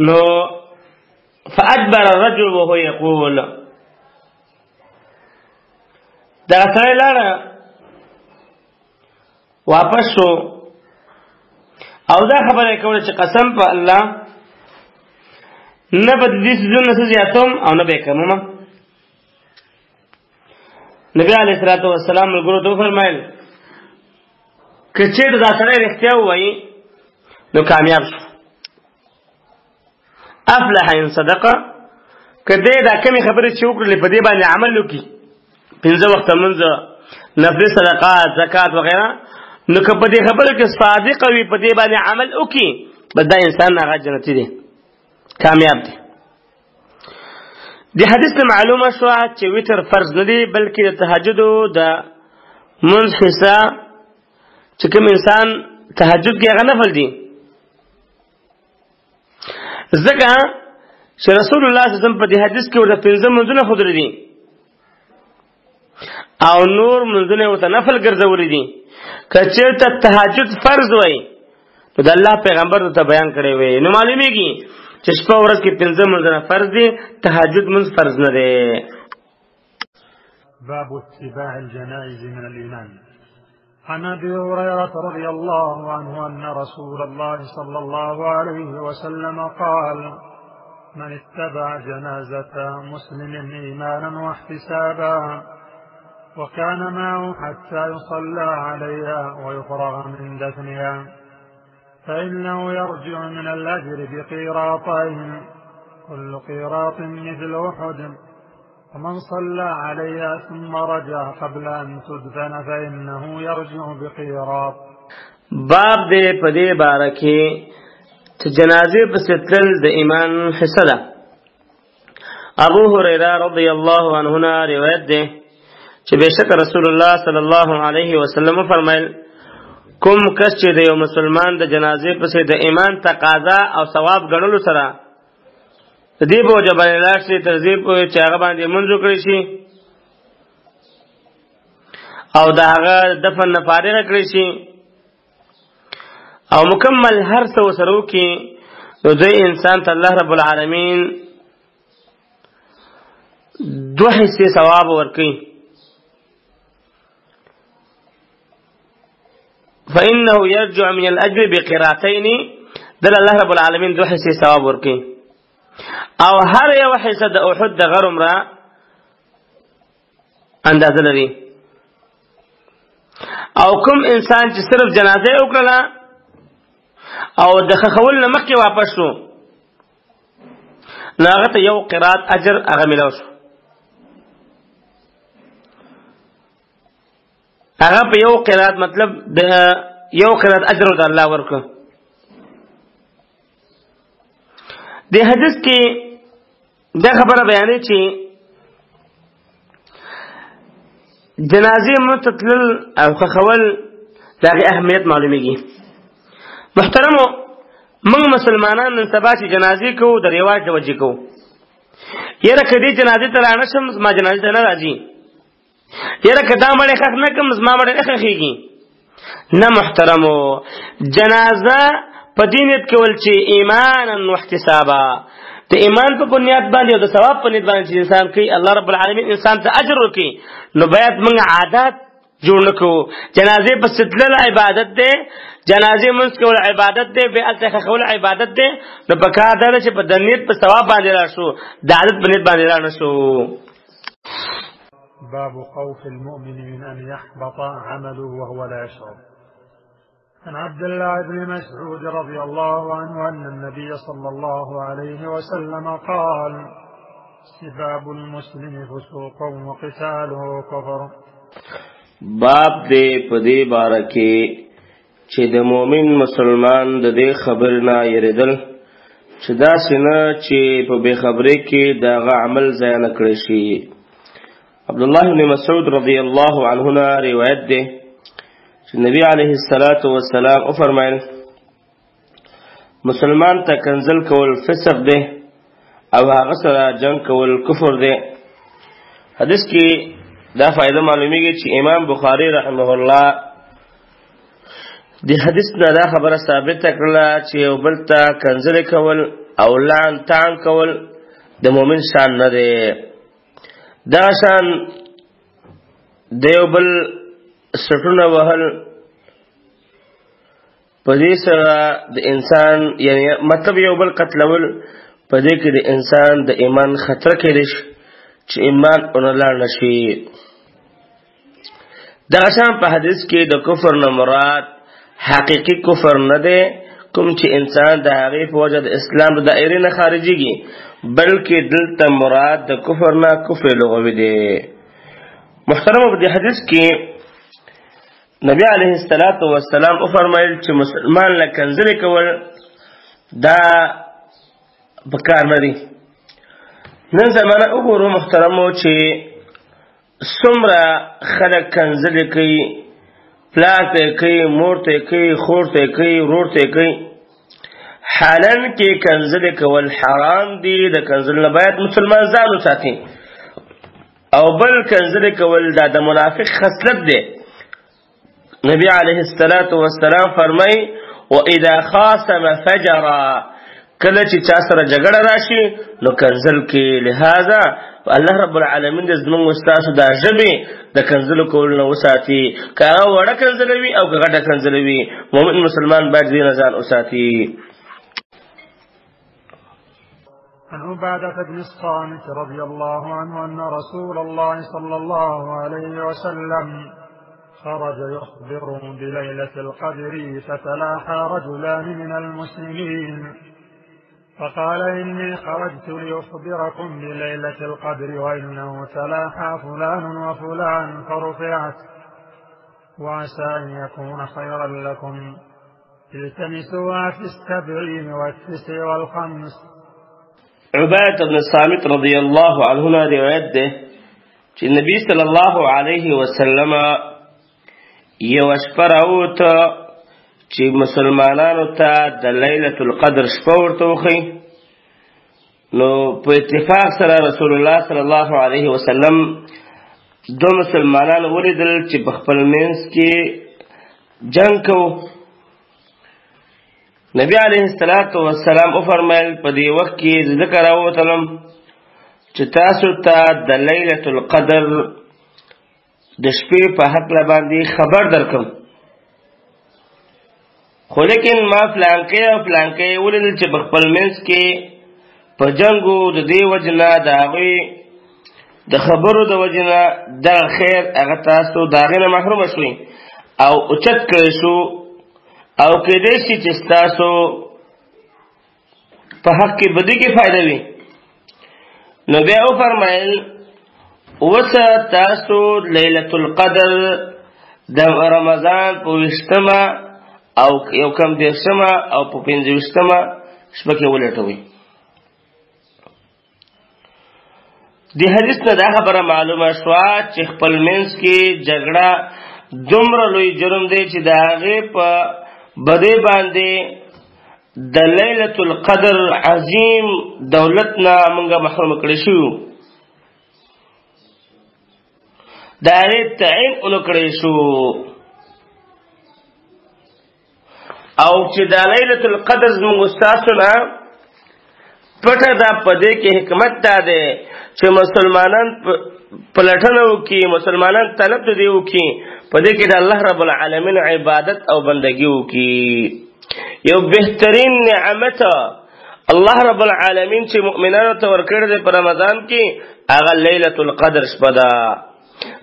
نو فأدبر الرجل وهو يقول دا سره لاړه واپس شو او دا خبره کوله چې قسم په الله نه به دې سيزونه څه زیاتوم او نه به کمم. نبی علیہ الصلوۃ والسلام ورګورو ته فرمایل که چېرته دا سره رښتیا وایي نو کامیاب شو. افلح ان صدق کده دا کمی خبره چې وکړلې په دې باندې عمل وکړي 5 وخت منځ نفل صدقات زکات وغیرہ نو که په دې خبره کې صادق وي په دې باندې عمل وکړي بس دا انسان هغه جنتی دی کامیاب دی. دی حدیث معلومه شو چې وتر فرض نه دی بلکې د تهجد او د منځ حصہ چې کوم انسان تهجد کې هغه نفل دی ځکه چې رسول الله صلی الله علیه وسلم په دې حدیث کې ورته 5 منځونه خودري دي او نور منځونه ورته نفل ګرځولي دي. که چېرته تهجد فرض وای نو د الله پیغمبر ته بیان کړی وي نو معلومیږي چې شپه ورځ کې 5 منځونه فرض دي تهجد منځ فرض نه دی. باب اتباع الجنائز من الإيمان. عن أبي هريرة رضي الله عنه أن رسول الله صلى الله عليه وسلم قال من اتبع جنازة مسلم إيمانا واحتسابا وكان معه حتى يصلى عليها ويفرغ من دفنها فإنه يرجع من الأجر بقيراطين كل قيراط مثل أحد ومن صلى عليها ثم رجع قبل أن تدفن فإنه يرجع بقيراط. باب دې په دې باره کې چې جنازې پسې تلل د ایمان حصه ده. ابو هريره رضی الله عنه روایت ده چې بشک رسول الله صلی الله علیه وسلم فرمایل کوم کس چې د یو مسلمان د جنازې پسې د ایمان تقاضا او ثواب ګڼلو سره دې په وجه باندې لاړ شي تر دې پورې چې هغه باندې منځ وکړي شي او د هغه دفن نه فارغ کړي شي او مکمل هر څه سره وکړي نو دوی انسان ته الله رب العالمین 2 حصے ثواب ورکړي. فإنه يرجع من الأجر بقراطين دل الله رب العالمین 2 حصے ثواب ورکړي او هر یو حصہ د احد د غرم را اندازه لري. او کوم انسان چې صرف جنازه وکړه او د خخول نه مخکې واپس شو نو هغه ته یو قرات اجر هغه ملو شو. هغه په یو قرات مطلب د یو قرات اجر د الله ورکو. د حدیث کې دا خبره بیانې چې جنازې متتل او خخول دغه اهمیت معلومیږي. محترمو موږ مسلمانان نن سبا چې جنازې کوو د ریواج د وجې کوو یره کدی جنازې ته لاړ شم ما جنازې ته نه راځي یره کدا مړې خخ نه کوم ما مړې نه خخېږي نه. محترمو جنازه په دینت کول چې ایمانا واحتسابا ته ایمان په بنیاد باندې او د ثواب په نیت باندې چې انسان کوي الله رب العالمین انسان ته اجر ورکړي نو باید موږ عادت جوړ نکو. جنازې په ستلل عبادت ده جنازې منځ کول عبادت ده به الته خول عبادت ده نو په کار ده چې په دنیت په ثواب باندې راشو د عادت په نیت باندې راشو. باب خوف المؤمن من أن يحبط عمله وهو لا يشعر. عن عبد الله بن مسعود رضي الله عنه أن النبي صلى الله عليه وسلم قال سباب المسلم فسوق وقتاله كفر. باب دې په دې باره کې چې د مؤمن مسلمان د دې خبر نه یریدل چې دا سینه چې په بے خبرۍ کې دغه عمل ځای نه کړی شي. عبد الله بن مسعود رضی الله عنه روایت ده چې نبی علیه الصلاۃ والسلام او فرمایل مسلمان ته کنزل کول فسق ده او هغه سره جنگ کول کفر ده. حدیث کې دا فائدہ معلومیږي چې امام بخاری رحمه الله د حدیث نه دا خبره ثابته کړله چې یو بل ته کنځلې کول او لعن طعن کول د مؤمن شان نه دی. دا شان د یو بل سټونه وهل په دې سره د انسان یعنی مطلب یو بل قتلول په دې کې د انسان د ایمان خطر کېدی شي چې ایمان اونلاړ نشي. دا شان په حدیث کې د کفر نه مراد حقیقی کفر نه دی کوم چې انسان د هغې په وجه د اسلام د دایرې نه خارجيږي، بلکې دلته مراد د کفر نه کفر لغوي دی. محترم په دې حدیث کې نبی علیه السلام فرمایل چې مسلمان له کنځلې کول دا بکار نه دی. نن زمانه وګورو محترمو چې څومره خلک کنځلې کوي، پلار ته کوي، مور ته کوي، خور ته کوي، ورور ته کوي. حالان کې کنځلې کول حرام دي. د کنځل نه باید مسلمان ځان وساتي. او بل کنځلې کول دا د منافق خصلت دی. نبی علیه السلام فرمای واذا خاصم فجرا، کله چې چا سره جګړه راشي نو کنځل کې. لہذا الله رب العالمین د زموږ استاسو دا ژبې د کنځلو کول نه وساتي. که هغه وړه کنځلوي او که غټه کنځلوي، مؤمن مسلمان باید دې نه ځان وساتي. عن عبادة بن الصامت رضي الله عنه أن رسول الله صلى الله عليه وسلم خرج يخبر بليلة القدر فتلاحى رجلان من المسلمين فقال إني خرجت لأخبركم بليلة القدر وإنه تلاحى فلان وفلان فرفعت وعسى أن يكون خيرا لكم التمسوها في 7 و9 و5. عبادة بن الصامت رضي الله عنه روایت ده چې نبی صلی الله علیه وسلم یو شپه راووته چې مسلمانانو ته د لیلة القدر شپه ورته وښیي. نو په اتفاق سره رسول الله صلی الله علیه وسلم دو مسلمانان ولیدل چې په خپل منځ کې جنگ کوو. نبی علیه السلام وفرمایل په دې وخت کې ذکر راووتلم چې تاسو ته د لیلة القدر د شپې په هکله باندې خبر درکم. خو لیکن ما فلانکې او فلانکې ولیدل چې په خپل منځ کې په جنګو د دې وجه نه د هغوی د خبرو د وجه نه دغه خیر هغه تاسو د هغې نه محرومه شوئ او اوچت کړی شو او کېدای شي چې ستاسو په حق کې بدي کې فایده وي. نو بیا وفرمایل اوسه تاسو لیلة القدر د رمضان په 20مه او یو کم 10مه او په 25مه شپه کې ولټوئ. د حدیث نه دا خبره معلومه شوه چې خپل منځ کې جګړه دومره لوی جرم دی چې د هغې په بدې باندې د لیلة القدر عظیم دولت نه موږ محروم کړی شو. د هغې تعین اونو کړی شو او چې د لیلة القدر زموږ ستاسو نه پټه دا په دې کې حکمت دا دی چې مسلمانان پلټنه وکړي، مسلمانان طلب د دې وکړي، په دې کې د الله رب العالمین عبادت او بندګي وکړي. یو بهترین نعمت الله رب العالمین چې مؤمنانو ته ورکړی دی په رمضان کې هغه لیلة القدر شپه ده.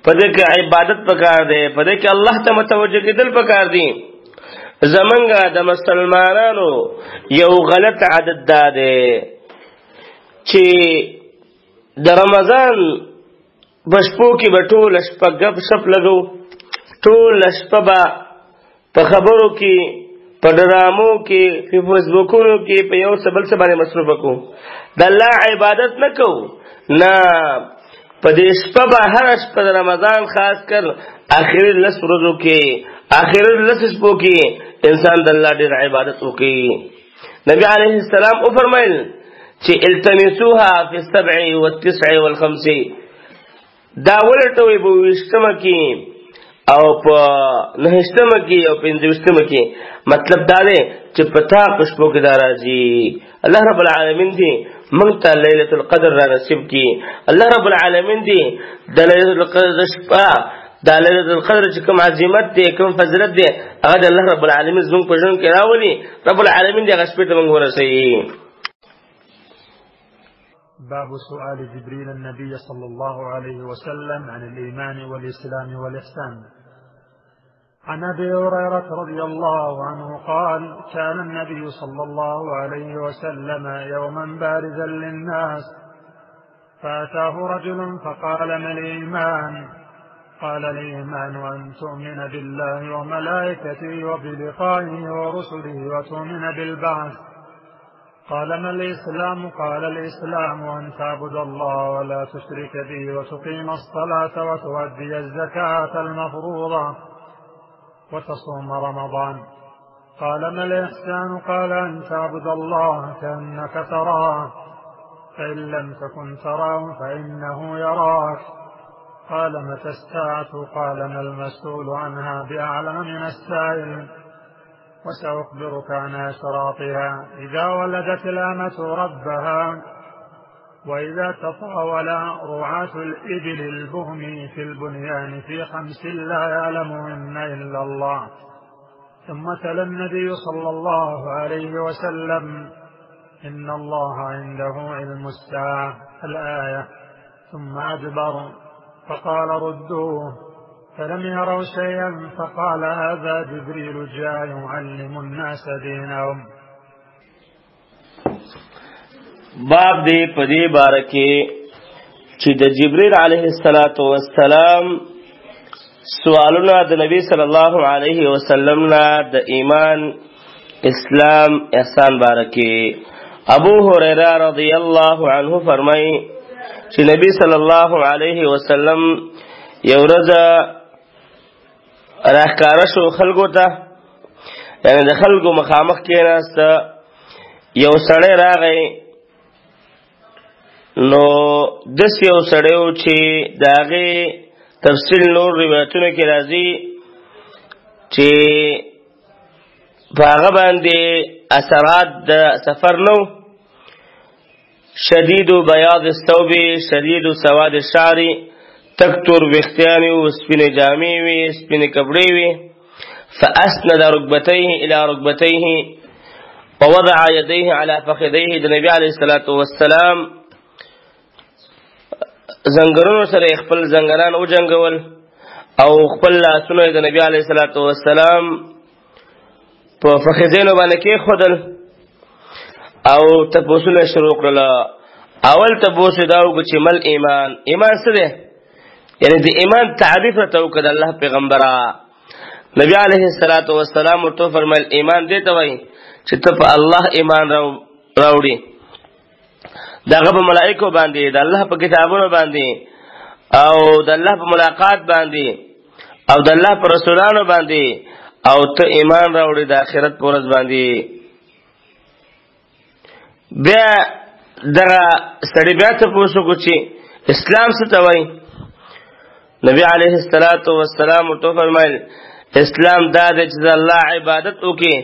په دې کې عبادت پکار دی، په دې کې الله ته متوجه کېدل پکار دي. زمونږ د مسلمانانو یو غلط عادت دا دی چې د رمضان بشپو کې به ټوله شپه ګپ شپ لګو، ټوله شپه به په خبرو کې، په ډرامو کې، په فیسبوکونو کې په یو څه بل څه باندې مصروفه کوو. د الله عبادت نه کوو. نه، په دې شپه به هره شپه د رمضان خاص کر آخري 10 ورځو کې، آخري 10 شپو کې انسان د الله ډېر عبادت وکړي. نبی علیه السلام وفرمایل چې التمسوها فی 7 و9 و5، دا ولټوي په 20 کې او په 9 کې او 15 کې. مطلب دا دی چې پتا پښپو کې دا راځي. الله رب العالمین دی موږ ته ليله القدر را نصیب کړي. الله رب العالمین دی د ليله القدر شپه دا ليله القدر چې کوم عظمت دی کوم فضیلت دی هغه د الله رب العالمین زموږ په ژوند کې راولي. رب العالمین دې هغه شپه ته موږ ورسوي. باب سؤال جبريل النبي صلى الله عليه وسلم عن الإيمان والإسلام والإحسان. عن أبي هريرة رضي الله عنه قال كان النبي صلى الله عليه وسلم يوما بارزا للناس فأتاه رجل فقال ما الإيمان؟ قال الإيمان أن تؤمن بالله وملائكته وبلقائه ورسله وتؤمن بالبعث. قال ما الإسلام؟ قال الإسلام أن تعبد الله ولا تشرك به وتقيم الصلاة وتؤدي الزكاة المفروضة وتصوم رمضان. قال ما الإحسان؟ قال أن تعبد الله كأنك تراه فإن لم تكن تراه فإنه يراك. قال متى الساعة؟ قال ما المسؤول عنها بأعلم من السائل. وسأخبرك عن أشراطها إذا ولدت الأمة ربها وإذا تطاول رعاة الإبل البهم في البنيان في 5 لا يعلمهن إلا الله. ثم تلا النبي صلى الله عليه وسلم إن الله عنده علم الساعة الآية ثم أدبر فقال ردوه فلم يروا شيئا فقال هذا جبريل جاء يعلم الناس دينهم. باب دی پدی بارکی چې د جبريل علیه السلام سوالونه د نبی صلی الله علیه وسلم نه د ایمان اسلام احسان بارکی. ابو هريره رضی الله عنه فرمایي چې نبی صلی الله علیه وسلم یو ورځ راښکاره شو خلکو ته، یعنی د خلکو مخامخ کېناست. یو سړی راغی، نو دس یو سړی و چې د هغې تفصیل نور روایتونو کې راځي چې په هغه باندې اثرات د سفر نو. شدید بیاض الثوب شدید سواد الشعر، تکتور وختیانی و سپین جامی وی سپین کپڑے وی. فاسند رکبتیه الى رکبتیه ووضع یدیه على فخذیه. د نبی علیه السلام زنګرونو سره خپل زنګران او جنگول او خپل لاسونه د نبی علیه السلام په فخذینو باندې کې خودل او تپوسونه شروع کړل. اول تپوس دا وکړي چې مل ایمان، ایمان څه دی؟ یعنی د ایمان تعریف راته وکړه الله پیغمبره. نبی علیه السلام ورته فرمایل ایمان دې ته وایي چې ته په الله ایمان راوړي، دغه په ملائکو باندې، د الله په کتابونو باندې، او د الله په ملاقات باندې، او د الله په رسولانو باندې، او ته ایمان راوړي د آخرت په ورځ باندې. بیا دغه سړي بیا تپوس وکړو چې اسلام څه ته وایي. نبی علیه السلام ورته فرمایل اسلام دا دی چې د الله عبادت وکړي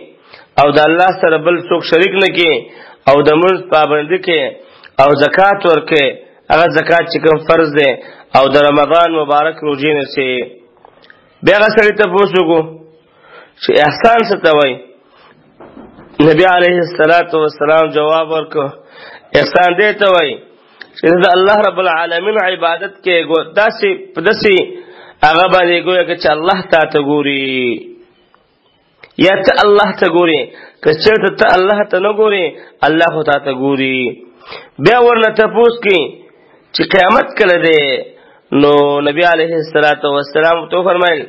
او د الله سره بل څوک شریک نه کړي او د مونځ پابندي کړي او زکات ورکړي، هغه زکات چې کوم فرض دی، او د رمضان مبارک روزې نیسي. بیا هغه سړي تپوس وکړو چې احسان څه ته وایي. نبی علیه السلام جواب ورکړ احسان دې ته وایي چې د الله رب العالمین عبادت کې داسې هغه باندې ګویا که چې الله تا ته ګوري، یا ته الله ته ګوري. که چېرته ته الله ته نه ګوري الله خو تا ته ګوري. بیا ورنه تپوس کړي چې قیامت کله دی. نو نبی علیه السلام تو فرمایل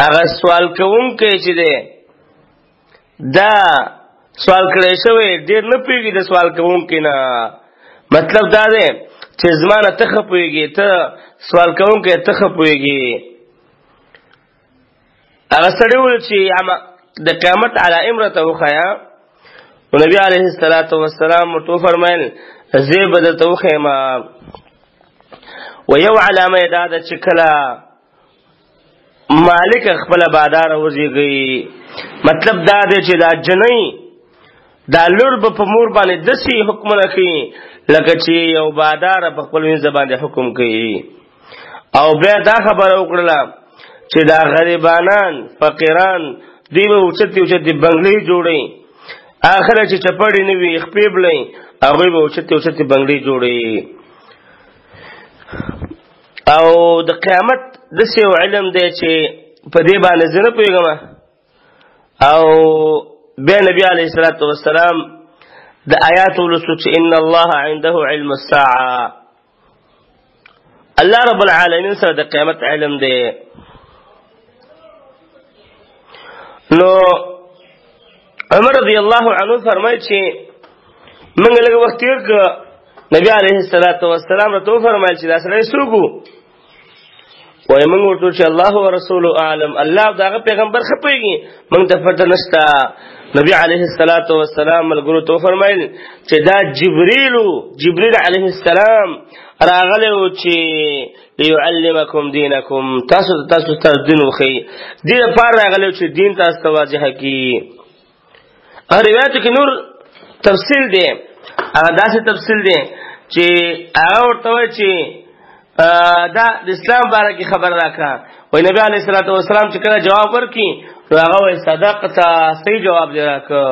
هغه سوال کوونکی چې دی دا سوال کړی شوی ډېر نه پوهېږي د سوال کوونکی نه. مطلب دا دی چې زما نه ته ښه پوهېږي، ته سوال کوونکی ته ښه پوهېږي. هغه سړی وویل چې د قیامت علائم راته وښیه. نو نبی علیه السلام ورته وفرمیل زه به درته وښیم. و یو علامه دا ده چې کله مالک خپل بادار وزیږي مطلب دا دی چې دا جنۍ دا لور به په مور باندې داسې حکمونه کوي لکه چې یو بادار په خپل وینځ باندې حکم کوي. او بیا دا خبره وکړله چې دا غریبانان فقیران دوی به اوچتې اوچتې بنګلې جوړوي، آخره چې چپړې نه وي خپې بلئ هغوی به اوچتې اوچتې بنګلې جوړوي. او د قیامت داسې یو علم دی چې په دې باندې زه نه پوهېږم. او بیا نبي علیه الصلاة والسلام د آیات ولوستو چې ان الله عنده علم الساعه، الله رب العالمین سره د قیامت علم دی. نو عمر رضی الله عنه فرمایي چې موږ لږ وخت تېر کړ، نبي علیه الصلاة والسلام راته وفرمایل چې دا سړی څوک و؟ وایي موږ ورته چې الله ورسوله اعلم، الله او د هغه پیغمبر ښه پوهېږي، موږ ته پته نشته. نبي علیه الصلاة والسلام ملګرو ته وفرمایل چې دا جبریل علیه السلام راغلی و چې لیعلمکم دینکم، تاسو دین وښیي، دې لپاره راغلی و چې دین تاسو ته واضح کړي. روایتو کې نور تفصیل دی، هغه داسې تفصیل دی چې هغه ورته وایي چې دا د اسلام باره کې خبر راکړه. وایي نبي علیه الصلاة والسلام چې کله جواب ورکړي نو هغه وایي صدقته، صحیح جواب دې راکړه.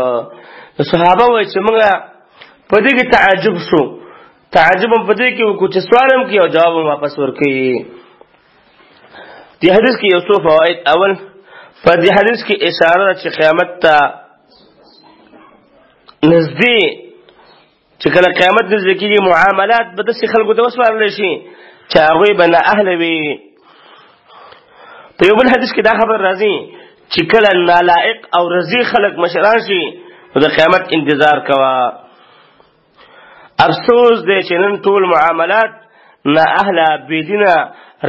صحابه وایي چې موږ په دې کې تعجب شو، تعجب هم په دې کې وکړو چې سوال هم کړي او جواب هم واپس ورکړي. دې حدیث کې یو څو فواید. اول په دې حدیث کې اشاره ده چې قیامت ته نږدې چې کله قیامت نږدې کېږي معاملات به داسې خلکو ته وسپارلی شي چې هغوی به نااهله وي. په یو بل حدیث کې دا خبر راځي چې کله نالائق او رضی خلک مشران شي نو د قیامت انتظار کوه. افسوس دی چې نن ټول معاملات نااهله بېدینه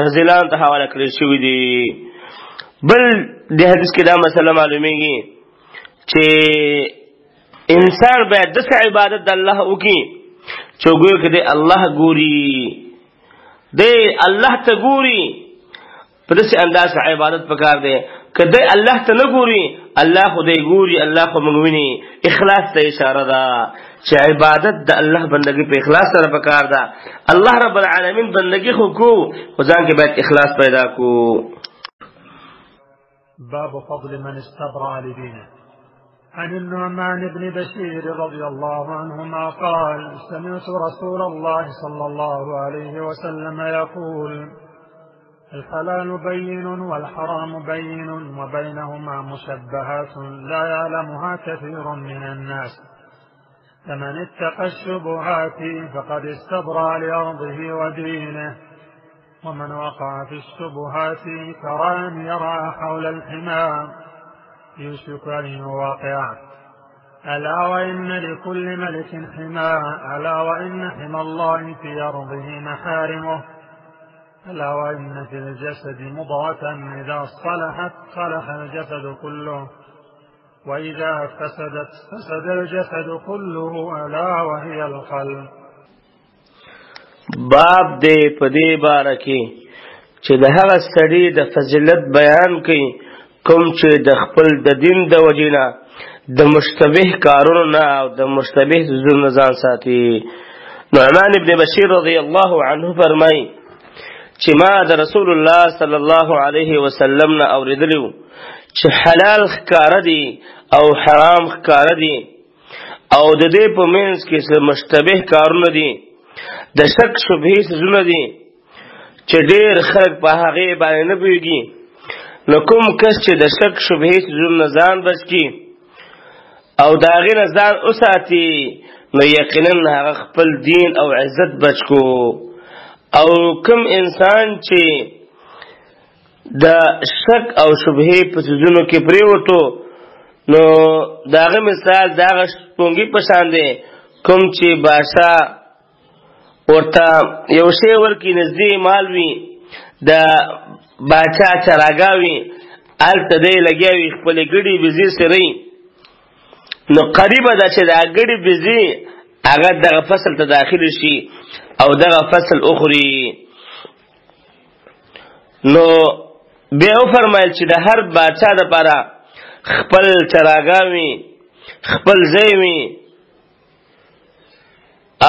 رذیلانو ته حواله کړل شوي دي. بل د حدیث کې دا مسله معلومیږي چې انسان باید داسې عبادت د الله وکړي چې وګوري که دی الله ګوري، دی الله ته ګوري، په داسې انداز عبادت پکار دی. که دی الله ته نه ګوري الله خو دی ګوري، الله خو موږ ویني. اخلاص ته اشاره ده چې عبادت د الله بندګي په اخلاص سره پکار ده. الله رب العالمین بندګي خو کو خو ځان کې باید اخلاص پیدا کو. باب فضل من استبرأ لدينه. عن النعمان بن بشير رضي الله عنهما قال سمعت رسول الله صلى الله عليه وسلم يقول الحلال بين والحرام بين وبينهما مشبهات لا يعلمها كثير من الناس فمن اتقى الشبهات فقد استبرأ لأرضه ودينه ومن وقع في الشبهات كراء يرى حول الحمام يوشك أن يواقع. ألا وإن لكل ملك حمى، ألا وإن حمى الله في أرضه محارمه، ألا وإن في الجسد مضغة إذا صلحت صلح الجسد كله وإذا فسدت فسد الجسد كله ألا وهي القلب. باب دې په دې باره کې چې د هغه سړي د فضیلت بیان کوي کوم چې د خپل د دین د وجې نه د مشتبه کارونو نه او د مشتبه څیزونو نه ځان ساتي. نعمان ابن بشیر رضی الله عنه فرمایي چې ما د رسول الله صلی الله علیه وسلم نه اورېدلی و چې حلال ښکاره دي او حرام ښکاره دي او د دې په منځ کې څه مشتبه کارونه دي، د شک شبهې څیزونه دي چې ډېر خلک په هغې باندې نه پوهېږي. نو کوم کس چې د شک شبهې څیزونو نه ځان بچ کړي او د هغې نه ځان وساتي نو یقینا هغه خپل دین او عزت بچ کو. او کوم انسان چې د شک او شبهې په څیزونو کې پرېوتو نو د هغه مثال د هغه شپونګي په شان دی کوم چې بادشاه ورته یو شی ورکړي نږدې مال وي، د باچا چراګاوي هلته دی لګیا وي خپلې ګډې بزې سره نو قریبه ده چې دا ګډې بزې هغه دغه فصل ته داخل شي او دغه فصل اخري. نو بیا وفرمایل چې د هر باچا دپاره خپل چراګاه وي، خپل ځای وي،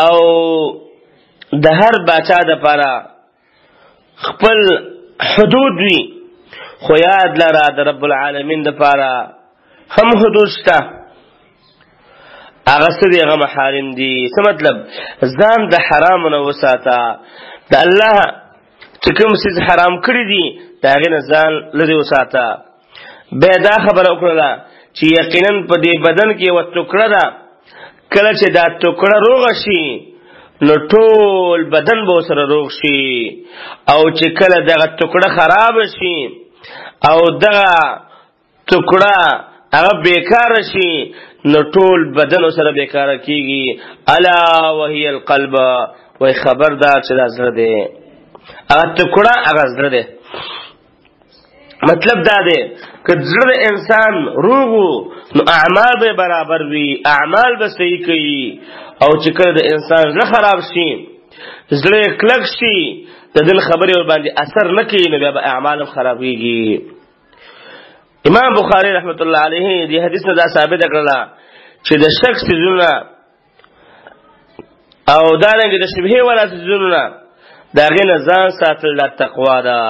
او د هر باچا دپاره خپل حدود وي. خو یاد لره د رب العالمین دپاره هم حدود شته، هغه څه دي، هغه محارم دي. څه مطلب؟ ځان د حرامو نه وساته. د الله چې کوم څیز حرام کړي دي د هغې نه ځان لرې وساته. بیا دا خبره وکړله چې یقینا په دې بدن کې یوه ټوکړه ده، کله چې دا ټوکړه روغه شي نو ټول بدن به ورسره روغ شي، او چې کله دغه ټوکړه خراب شي او دغه ټوکړه هغه بیکاره شي نو ټول بدن ورسره بیکاره کېږي. الا وهي القلب، وایي خبردار چې دا زړه دی، هغه ټوکړه هغه زړه دی. مطلب دا دی که زړه د انسان روغ وو نو اعمال به برابر وي، اعمال به صحیح کوي. او چې کله د انسان زړه خراب شي، زړه یې کلک شي، د دل خبرې ورباندې اثر نه کوي، نو بیا به اعمال هم خرابېږي. امام بخاري رحمت الله علیه دې حدیث نه دا ثابته کړله چې د شک څیزونه او دارنګې د شبهې والا څیزونه د هغې نه ځان ساتل دا تقوا ده.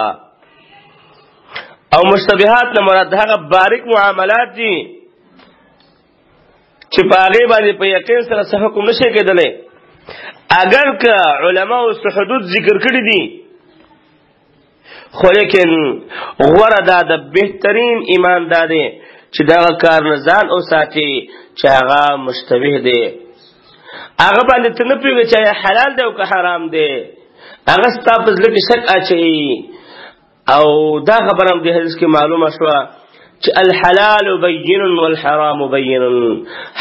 او مشتبهات نه مراد هغه باریک معاملات دي چې په هغې باندې په یقین سره څه حکم نشي کېدلی. اگر که علماو څه حدود ذکر کړي دي، خو لیکن غوره دا د بهترین ایمان دا دی چې دغه کار نه ځان وساتي چې هغه مشتبه دی، هغه باندې ته نه پوهېږې چې حلال دی او که حرام دی، هغه ستا په زړه کې شک اچوي. او دا خبره هم دې حدیث کې معلومه شوه چې الحلال بین والحرام بین،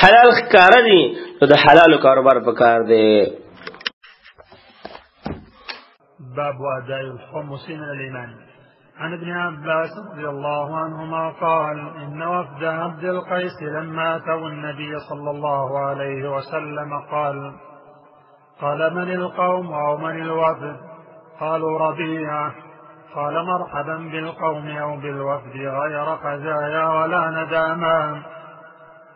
حلال ښکاره دي نو د حلالو کاروبار پکار دی. باب أداء الخمس من الإيمان. عن ابن عباس رضي الله عنهما قال إن وفد عبد القيس لما أتوا النبي صلى الله عليه وسلم قال من القوم أو من الوفد؟ قالوا ربيعة. قال مرحبا بالقوم أو بالوفد غير خزايا ولا نداما.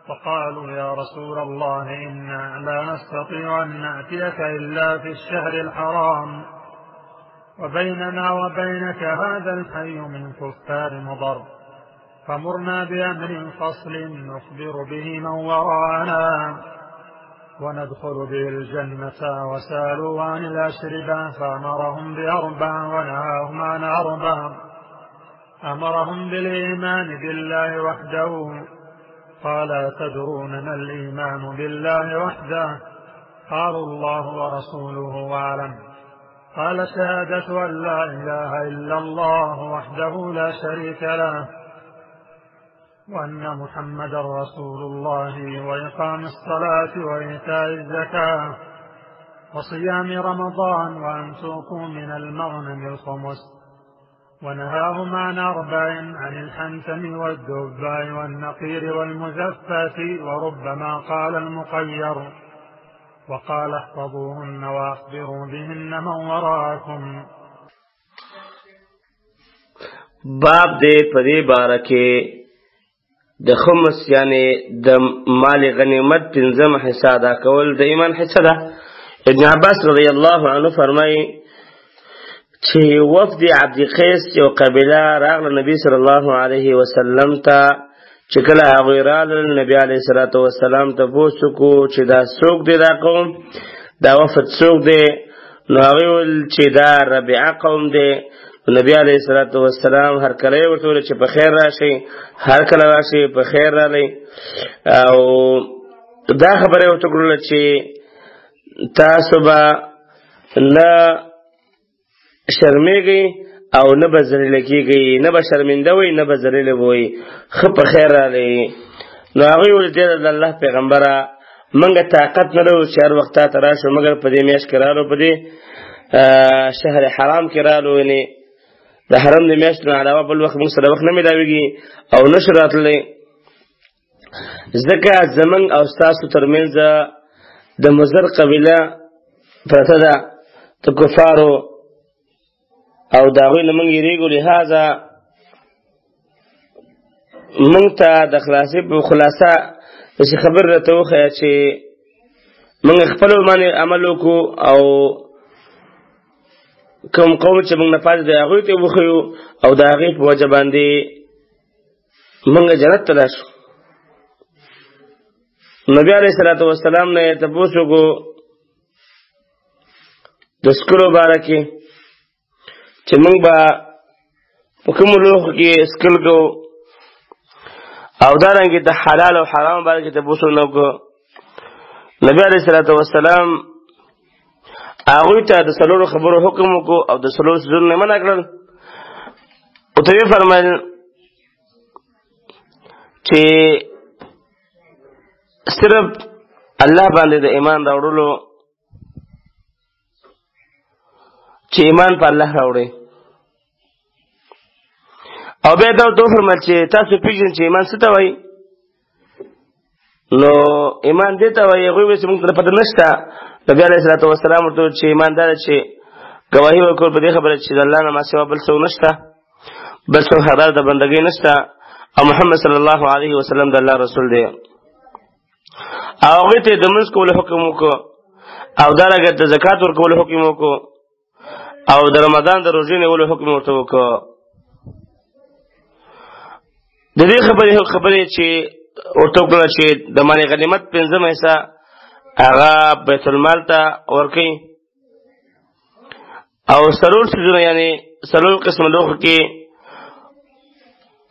فقالوا يا رسول الله إنا لا نستطيع أن نأتيك إلا في الشهر الحرام، وبيننا وبينك هذا الحي من كفار مضر، فمرنا بأمر فصل نخبر به من وراءنا وندخل به الجنة. وسألوا عن الأشربة فأمرهم بأربع ونهاهم عن أربع. أمرهم بالإيمان بالله وحده. قال تدرون ما الإيمان بالله وحده؟ قالوا الله ورسوله أعلم. قال شهادة أن لا إله إلا الله وحده لا شريك له وأن محمد رسول الله وإقام الصلاة وإيتاء الزكاة وصيام رمضان وأن توقوا من المغنم الخمس. ونهاهم عن أربع: عن الحنتم والدباء والنقير والمزفة، وربما قال المقير، وقال احفظوهن واخبروا بهن من وراءكم. باب دې په دې باره کې د خمس یعنی د مال غنیمت پنځم حصہ ادا کول د ایمان حصہ ده. ابن عباس رضی الله عنه فرمایي چې وفد عبد قیس یو قبیله راغله نبی صلی الله علیه وسلم ته. چې کله هغوی راغلل نبي علیه الصلاة وسلام ته پوښتنه وکړو چې دا څوک دی، دا قوم، دا وفد څوک دی؟ نو هغوی ویل چې دا ربیعه قوم دی. نبی علیه الصلاة وسلام هر کله یې ورته ویل چې په خیر راشئ، هر کله راشئ په خیر راغئ. او دا خبره یې ورته کړله چې تاسو به نه شرمېږئ او نه به ذلیله کېږئ، نه به شرمنده وئ نه به ذلیله وئ، ښه په خیر راغئ. نو هغوی ویل ډېره د الله پیغمبره موږ طاقت نه لرو چې هر وخت تا ته راشو، مګر په دې میاشت کې رالو، په دې شهر حرام کې رالو، یعنې د حرم د میاشتو نه علاوه بل وخت موږ سره وخت نه میلاویږي او نشو راتللی. ځکه زموږ او ستاسو ترمنځ د مضر قبیله پرته ده، د کفارو او د هغوی نه موږ یېرېږو. لهذا موږ ته د خلاصې په خلاصه داسې خبر راته وښیه چې موږ خپل باندې عمل وکړو او کوم قوم چې موږ نه پاتې دی هغوی ته وښیو او د هغې په وجه باندې موږ جنت ته لاړ شو. نبي علیه الصلاة والسلام نه یې تپوس وکړو د څکلو باره کې چې موږ به په کومو لوښو کې څکل کوو او دارنګې د حلال او حرام باره کې تپوس ونه وکړو. نبي علیه الصلاة والسلام هغوی ته د څلورو خبرو حکم وکړو او د څلورو څیزونو نه منع کړل. ورته ویې فرمایل چې صرف الله باندې د ایمان راوړلو چې ایمان په الله راوړئ. او بیا دا ورته وفرمایل چې تاسو پېژنئ چې ایمان څه ته وایي. نو ایمان دې ته وایي. هغوی وایي چې موږ ته پته نشته. نبي علیه الصلاة والسلام ورته وویل چې ایمان دا ده چې ګواهي ورکول په دې خبره چې د الله نه ما سوا بل څوک نشته، بل څوک حقدار د بندګۍ نشته او محمد صلی الله علیه وسلم د الله رسول دی. او هغوی ته د لمونځ کولو حکم وکړو او دارنګه د زکات ورکولو حکم وکړو او د رمضان د روژې نیولو حکم ورته وکړو. د دې خبرې چې ورته وکړله چې د مال غنیمت 5 حصه هغه بیت المال ته ورکوي او 4 څیزونه یعنې 4 قسمه لوښو کې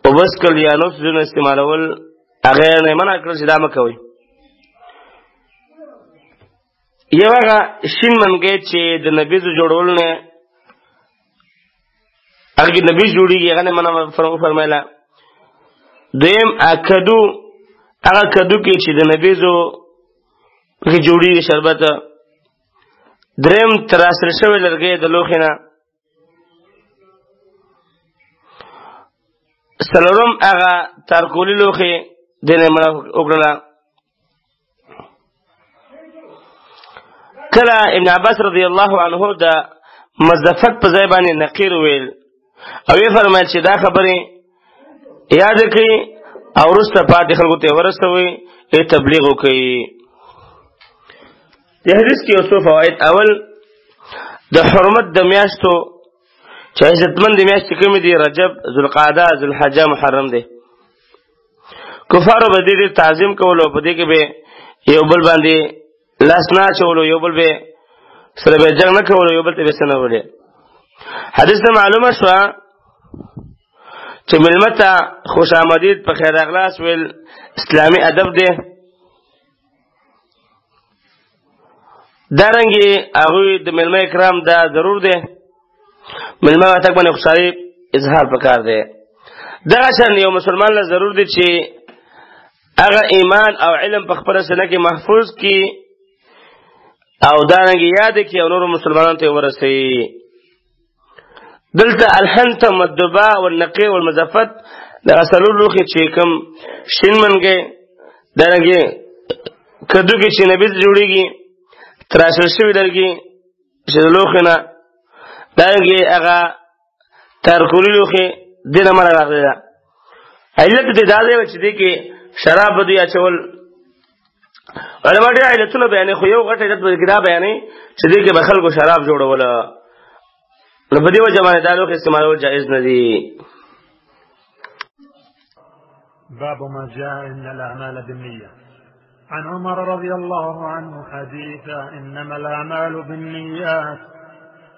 اوبه څښل یا نور څیزونه استعمالول هغه نه منع کړل چې دا مه کوئ. یو هغه شین منګی چې د نبیزو جوړولو نه هغه کې نبیز جوړېږي هغه نه منع فرمایله. دویم کدو، هغه کدو کې چې د نبیزو پکې جوړېږي شربت. دریم تراشل شوی لرګی د لوښي نه. څلورم هغه تارکولي لوښي دې نه منع وکړله. کله ابن عباس رضی الله عنه د مزدفت په ځای باندې نقیر ویل او یې فرمایل چې دا خبرې یاد کړئ او وروسته پاتې خلکو ته ورسوئ، یې تبلیغ وکړئ. د حدیث کې یو څو فواید. اول د حرمت د میاشتو چې عزتمند میاشتې کومې دي؟ رجب، ذوالقعده، ذوالحجه، محرم دی. کفارو به دې ډېر تعظیم کولو، په دې کې به یو بل باندې لاس نه اچولو، یو بل به سره به جنګ نه کولو، یو بل ته به څه نه ویلې. حدیث ته معلومه شوه چې مېلمه ته خوش آمدید په خیر راغلاست ویل اسلامي ادب دی. دارنګې هغوی د مېلمه اکرام دا ضرور دی. مېلمه راتګ باندې خوشحالي اظهار پکار دی. دغه شان یو مسلمان له ضرور دی چې هغه ایمان او علم په خپله سینه کې محفوظ کړي او دارنګې یاد کړي او نورو مسلمانانو ته یې ورسوي. دلته الحنتم والدباء والنقي والمزفت دغه 4 لوښي چې کوم شین منګی، دارنګې کدو کې چې نبیز جوړېږي، تراشل شوي لرګي چې د لوښي نه، دارنګې هغه تارکولي لوښي دې نه منع راغلی ده. علت دې دا دی چې دې کې شراب به دوی اچول. علما ډېر علتونه بیانوي خو یو غټ علت به کې دا بیانوي چې دې کې به خلکو شراب جوړوله. نو په دې وجه باندې دا لوښي استعمالول جایز نه دي. باب ما جاء إن الأعمال بالنية. عن عمر رضي الله عنه حديثا إنما الأعمال بالنيات،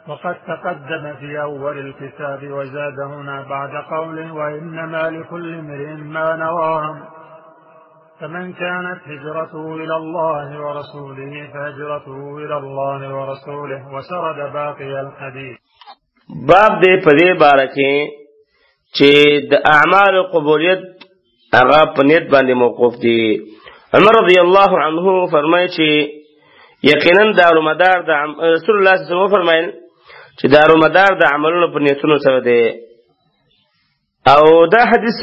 وقد تقدم في أول الكتاب وزاد هنا بعد قوله وإنما لكل امرئ ما نوى. فمن كانت هجرته إلى الله ورسوله فهجرته إلى الله ورسوله، وسرد باقي الحديث. باب دې په دې باره کې چې د اعمال قبولیت هغه په نیت باندې موقوف دي. عمر رضی الله عنه فرمایي چې یقینا دارومدار د رسول الله صلی الله علیه وسلم فرمایل چې دارومدار د عملونو په نیتونو سره دی. او دا حدیث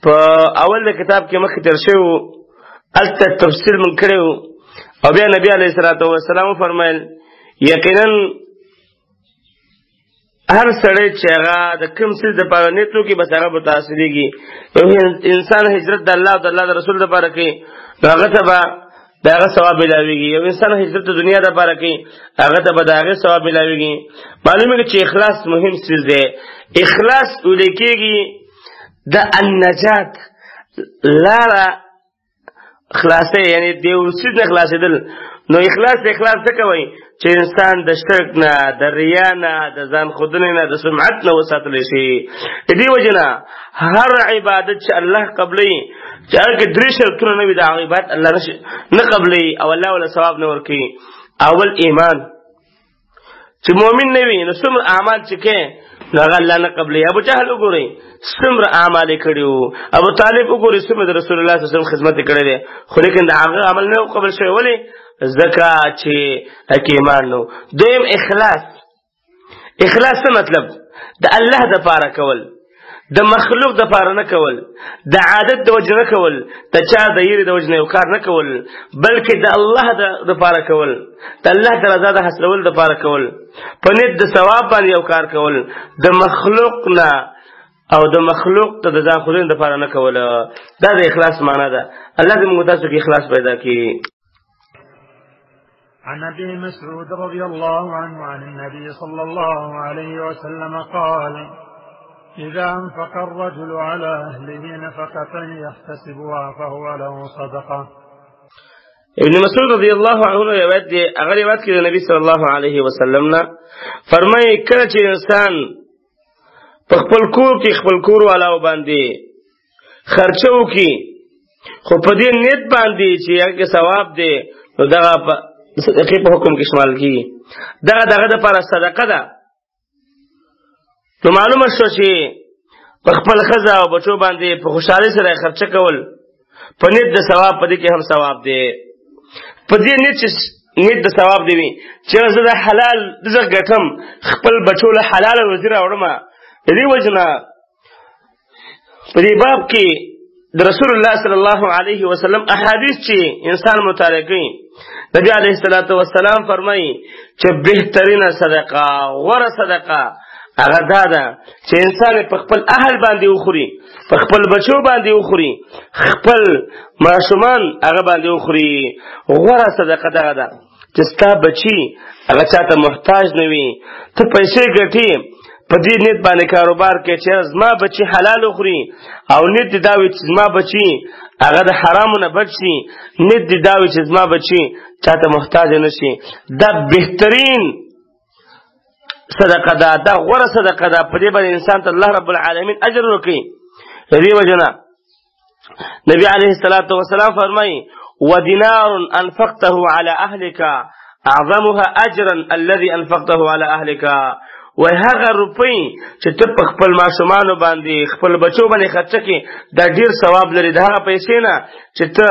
په اول د کتاب کې مخکې تر شوی و، هلته تفصیل من کړی و او بیا نبي علیه الصلاة والسلام فرمایل یقینا هر سړی چې هغه د کوم څه د پاره نیت وکړي بس هغه متاثریږي. یو انسان هجرت د الله او د الله د رسول لپاره کوي هغه ته به د هغه ثواب ملاویږي. یو انسان هجرت د دنیا لپاره کوي هغه ته به د هغې ثواب ملاویږي. معلومه چې اخلاص مهم څیز دی. اخلاص ویل کېږي د النجات لاره خلاصه، یعنی د یو څیز نه خلاصېدل. نو اخلاص څه کوي چې انسان د شرک نه، د ریا نه، د ځان ښودنې نه، د سمعت نه وساتلی شي. د دې وجې نه هر عبادت چې الله قبلوي چې هغه کې 3 شرطونه نه وي د هغه عبادت الله نه قبلوي او الله ولا ثواب نه ورکوي. اول ایمان، چې مؤمن نه وي نو څومره اعمال چې کوي نو هغه الله نه قبلوي. ابو جهل وګورئ څومره اعمال یې کړي وو، ابو طالب وګورئ څومره د رسول الله صلی الله علیه وسلم خدمت یې کړی دی، خو لیکن د هغه عمل نه قبل شوی. ولې؟ ځکه چې هکې ایمان نو. دویم اخلاص. اخلاص څه مطلب؟ د الله د پاره کول، د مخلوق د پاره نه کول، د عادت د وجه نه کول، د چا د یېرې د وجه نه یو کار نه کول، بلکې د الله د پاره کول، د الله د رضا د حاصلولو د پاره کول، په نیت د ثواب باندې یو کار کول، د مخلوق نه او د مخلوق ته د ځان ښودنې د پاره نه کول. دا د اخلاص معنا ده. الله دې موږ تاسو کې اخلاص پیدا کړي. عن ابي مسعود رضي الله عنه عن النبي صلى الله عليه وسلم قال: إذا أنفق الرجل على أهله نفقة يحتسبها فهو له صدقة. ابن مسعود رضی الله عنه روایت دی. هغه روایت کې د نبی صلی الله علیه وسلم نه فرمایي کله چې انسان په خپل کور کې خپل کور والاو باندې خرچه وکړي خو په دې نیت باندې چې هغه ثواب دی نو دغه صدقې په حکم کې شمال کیږي. دغه دپاره صدقه ده. نو معلومه شو چې په خپل ښځه او بچو باندې په خوشحالۍ سره خرچه کول په نیت د ثواب په دې کې هم ثواب دی. په دې نیت د ثواب دی وي چې زه د حلال رزق ګټم، خپل بچو له حلاله روزي راوړم. د دې وجه نه په دې باب کې د رسول الله صلی الله علیه وسلم احادیث چې انسان مطالعه کوي، نبی علیه الصلاة والسلام فرمایي چې بهترینه صدقه، غوره صدقه هغه دا ده چې انسان په خپل اهل باندې وخوري، په خپل بچو باندې وخوري، خپل ماشومان هغه باندې وخوري. غوره صدقه دغه ده چې ستا بچي هغه چاته محتاج نه وي. ته پیسې ګټې په دې نیت باندې کاروبار کې چې زما بچي حلال وخوري، او نیت دې دا وي چې زما بچي هغه د حرامو نه بچ شي، نیت دې دا وي چې زما بچي چاته محتاج نه شي. دا بهترین صدقه ده، دا غوره صدقه ده. په دې باندې انسان ته الله رب العالمین اجر ورکوي. د دې وجه نه نبی علیه الصلاة والسلام فرمایي: ودینار انفقته على اهلك اعظمها اجرا الذي انفقته على اهلك. وای هغه روپۍ چې ته په خپل ماشومانو باندې خپل بچو باندې خرچه کړې دا ډیر ثواب لري د هغه پیسې نه چې ته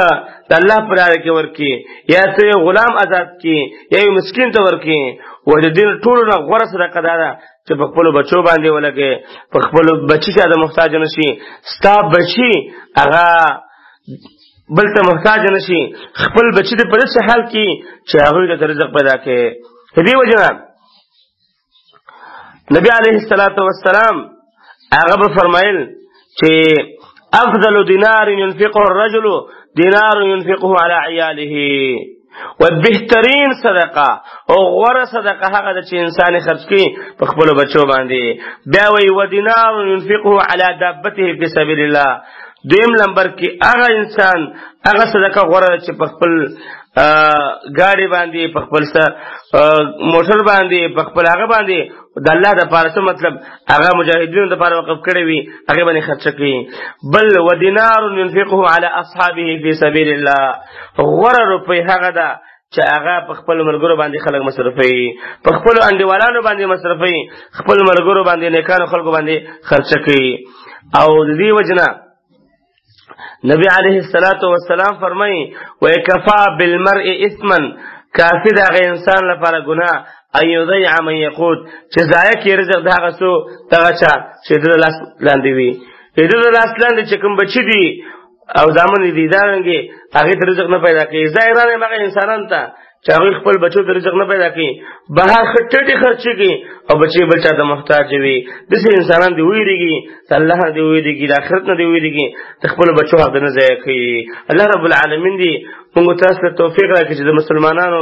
د الله په لاره کې ورکړې، یا ته یو غلام آزاد کړې، یا یو مسکین ته ورکړې. وای د دې ټولو نه غوره صدقه دا ده چې په خپلو بچو باندې ولګې، په خپلو بچي ته د محتاج نه شي. ستا بچي هغه بل ته محتاج نه شي، خپل بچي دې په داسې حال کې چې هغوی ته رزق پیدا کړې. د دې وجه نه نبی علیه الصلاة والسلام هغه به فرمایل چې افضل دینار ينفقه الرجل دینار ينفقه على عیاله. و بهترین صدقه او غوره صدقه هغه ده چې انسان خرج کړي په خپلو بچو باندې. بیا وایي و دینار ينفقه على دابته فی سبیل الله. دویم نمبر کې هغه انسان هغه صدقه غوره چې په خپل ګاډي باندې، په خپل موټر باندې، په خپل هغه باندې د الله د پاره څه مطلب هغه مجاهدینو د پاره وقف کړی وي هغه باندې خرچه کوي. بل و دینار ينفقه على اصحابه فی سبیل الله. غوره روپۍ هغه ده چې هغه په خپل ملګرو باندې خلک مصرفوي، په خپل انډیوالانو باندې مصرفوي، خپل ملګرو باندې نیکانو خلکو باندې خرچه کوي. او د دې وجه نه نبی علیه الصلاة والسلام فرمایي: وَيَكَفَى بِالْمَرْءِ اثما، کافي د هغه انسان لپاره ګناه ان یضیع من یقوت، چې ضایع کړي رزق د هغه څو دغه چا چې د لاس لاندې وي. د لاس لاندې چې کوم بچي دي او زامن دي دا رنګې هغې ته رزق نه پیدا کوي. ظاهران هغه انسانان ته چې هغوی خپل بچو ته رزق نه پیدا کوي، بهر ټټې خرچې کوي او بچې بل چا ته محتاج وي. داسې انسانان دې وویرېږي، د الله نه دې وویرېږي، د آخرت نه دې وویرېږي، د خپلو بچو حق نه ضایع کوي. الله رب العالمین دې موږ تاسو ته توفیق راکړي چې د مسلمانانو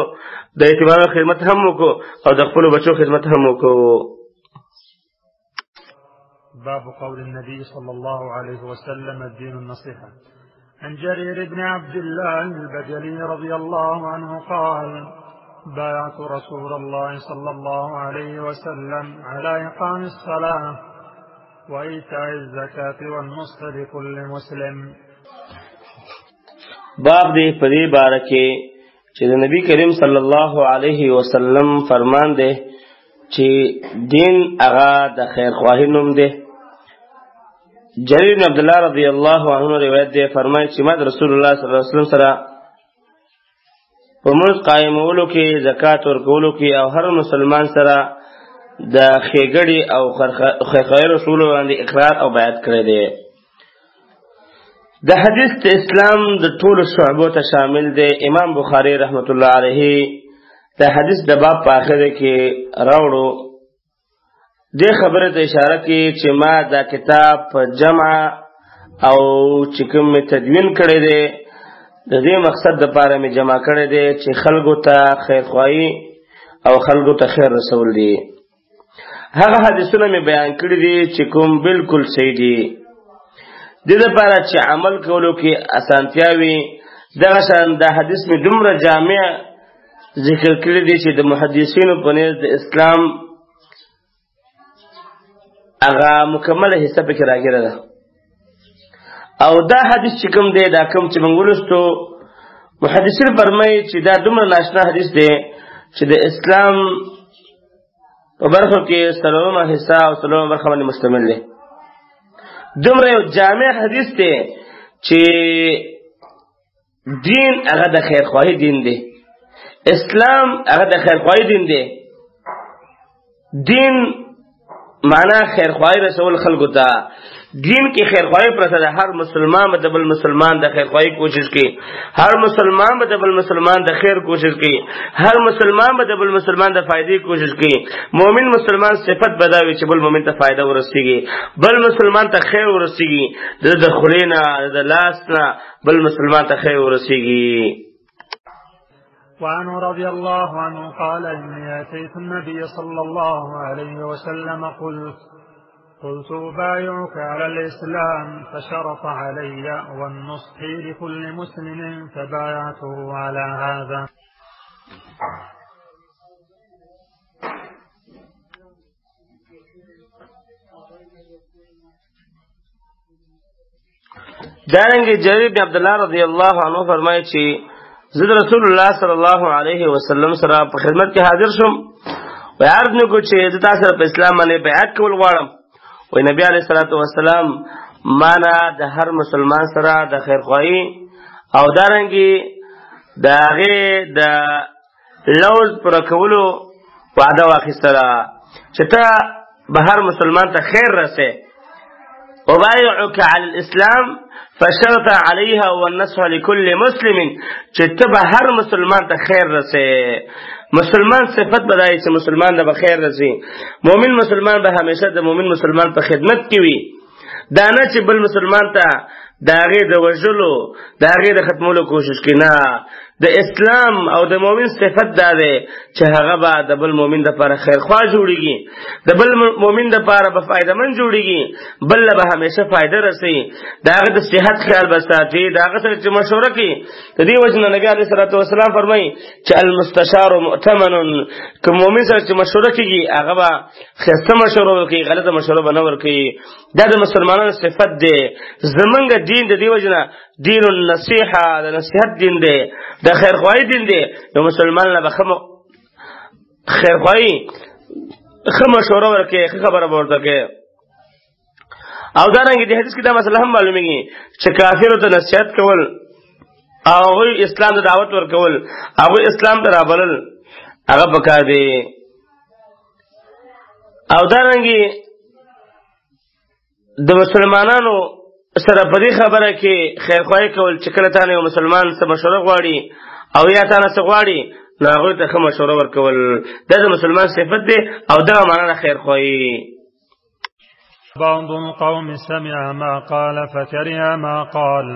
د یتیمانو خدمت هم وکړو او د خپلو بچو خدمت هم وکړو. باب قول النبي صلى الله عليه وسلم الدين النصيحة. عن جرير بن عبد الله البجلي رضي الله عنه قال: بايعت رسول الله صلى الله عليه وسلم على إقام الصلاة وإيتاء الزكاة والنصح لكل مسلم. باب دې په دې باره کې چې د نبی کریم صلی الله علیه وسلم فرمان دی چې دین هغه د خیر خواهی نوم دی. جریر بن عبدالله رضی الله عنه روایت دی، فرمایي چې ما د رسول الله صلی الله علیه وسلم سره په مونځ قایمولو کې، زکات ورکولو کې او هر مسلمان سره د ښېګړې او خیر رسولو باندې اقرار او بیعت کړی دی. د حدیث د اسلام د ټولو شعبو ته شامل دی. امام بخاری رحمت الله علیه د حدیث د باب په آخر کې راوړو، دې خبره ته اشاره کوي چې ما دا کتاب په جمع او چې کوم مې تدوین کړی دی د دې مقصد دپاره مې جمع کړی دی چې خلکو ته خیرخواهي او خلکو ته خیر رسول دي. هغه حدیثونه مې بیان کړي دي چې کوم بالکل صحیح دي. دې دپاره چې عمل کولو کې اسانتیا وي. دغه شان دا حدیث مې دومره جامع ذکر کړي دي چې د محدثینو په نزد د اسلام هغه مکمله حصه پکې راګیره ده. او دا حدیث چې کوم دی، دا کوم چې موږ ولوستو، محدثین فرمایي چې دا دومره ناشنا حدیث دی چې د اسلام په برخو کې څلورمه حصه او څلورمه برخه باندې مشتمل دی. دومره یو جامع حدیث دی چې دین هغه د خیرخواهي دین دی، اسلام هغه د خیرخواهي دین دی. دین معنا خیرخواهی رسول خلقو ته. دین کې خیرخواهی پرته ده. هر مسلمان به د بل مسلمان د خیرخواهی کوشش کوي، هر مسلمان به د بل مسلمان د خیر کوشش کوي، هر مسلمان به د بل مسلمان د فائدې کوشش کوي. مؤمن مسلمان صفت بداوي چې بل مؤمن ته فائدہ ورسیږي، بل مسلمان ته خیر ورسیږي، د خولې نه د لاس نه بل مسلمان ته خیر ورسیږي. وعنه رضي الله عنه قال: إني أتيت النبي صلى الله عليه وسلم قلت أبايعك على الإسلام فشرط علي والنصح لكل مسلم فبايعته على هذا. دارنګه جرير بن عبد الله رضی الله عنه فرمایي چې زه رسول الله صلی الله علیه وسلم سره په خدمت کې حاضر شوم. و عرض مې کو چې زه تاسو سره په اسلام باندې بیعت کول غواړم. و نبی علیه الصلاۃ والسلام معنا د هر مسلمان سره د خیرخواهی او دارنګه د هغه د لوز پر کولو وعده واخیستله چې ته به هر مسلمان ته خیر رسې. وبايعك على الاسلام فشرط عليها والنصح لكل مسلم چې ته به هر مسلمان ته خیر رسې. مسلمان صفت بدایي چې مسلمان ته به خیر رسي. مؤمن مسلمان به همیشه د مؤمن مسلمان په خدمت کې وي. دا نه چې بل مسلمان ته د هغې د وژلو د هغې د ختمولو کوشش کوي. نه، د اسلام او د مؤمن صفت دا دی چې هغه به د بل مؤمن دپاره خیرخوا جوړېږي، د بل مؤمن دپاره به فایدهمند جوړېږي، بل له به همیشه فایده رسوي، د هغه د صحت خیال به ساتي، د هغه سره چې مشوره کوي. د دې وجه نه نبي علیه صلات وسلام فرمایي چې المستشار مؤتمن، که مؤمن سره چې مشوره کېږي هغه به ښایسته مشوره ورکوي، غلطه مشوره به نه ورکوي. دا د مسلمانانو صفت دی. زمونږ دین د دې وجه نه دین النصیحه، د نصیحت دین دی، د خیرخواهی دین دی. یو مسلمان له به خیرخواهی ښه مشوره ورکوي، ښه خبره به ورته کوي. او دارنګه د حدیث کې دا مسله هم معلومیږي چې کافرو ته نصیحت کول او هغوی اسلام ته دعوت ورکول، هغوی اسلام ته رابلل، هغه پکار دی. او دارنګه د مسلمانانو سره په دې خبره کې خیرخواهي کول چې کله تا نه یو مسلمان څه مشوره غواړي او یا تا نه څه غواړي نو هغوی ته ښه مشوره ورکول دا د مسلمان صفت دی او دغه معنا د خیر خوایي. بعض القوم سمع ما قال فكره ما قال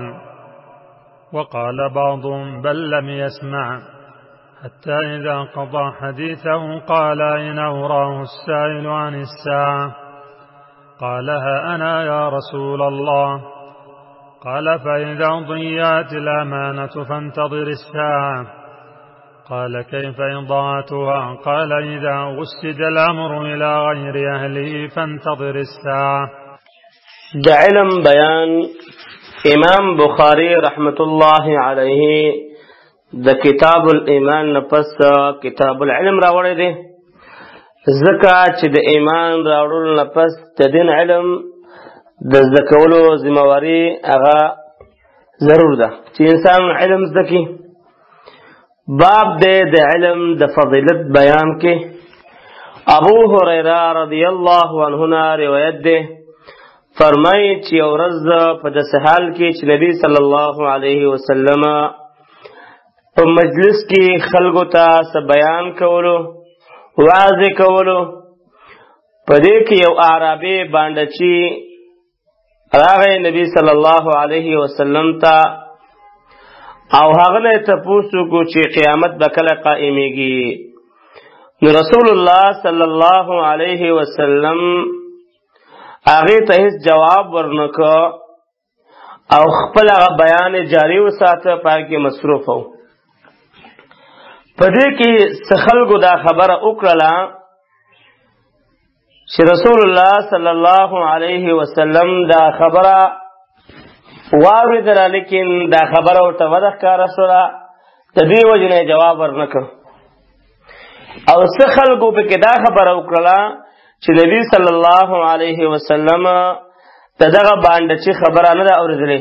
وقال بعضهم بل لم يسمع حتى إذا قضى حديثه قال أين أراه السائل عن الساعة قال ها أنا يا رسول الله قال فإذا ضيعت الأمانة فانتظر الساعة قال كيف إضاعتها قال إذا وسد الأمر إلى غير أهله فانتظر الساعة. د علم بیان امام بخاری رحمت الله علیه د کتاب الایمان نفس کتاب العلم راوړی دی ځکه چې د ایمان راوړلو نفس د دین علم د زده کولو ذمہواري هغه ضرور ده چې انسان علم زده کړي. باب دے د علم د فضیلت بیان کے ابو هريره رضی اللہ عنہ روایت دے فرمائی چې ورځ په داسې حال کې چې نبی صلی الله علیه وسلم په مجلس کې خلکو ته بیان کولو واضح کولو په دې کې یو اعرابي باندې راغی نبی صلی الله علیه وسلم ته او هغه نه تاسو کو چې قیامت به کله قائميږي. نو رسول الله صلی الله علیه وسلم هغه ته هیڅ جواب ورنکو او خپل هغه بیان جاری وساته پای کې مصروف وو. په دې کې سخلګو دا خبره وکړه چې رسول الله صلی الله علیه وسلم دا خبره واوریدله لیکن دا خبره ورته ونه ښکاره شوله د دې وجې نه جواب ورنکړ او څه خلکو پکې دا خبره وکړله چې نبي صلی الله علیه وسلم د دغه باندې چې خبره نه ده اورېدلې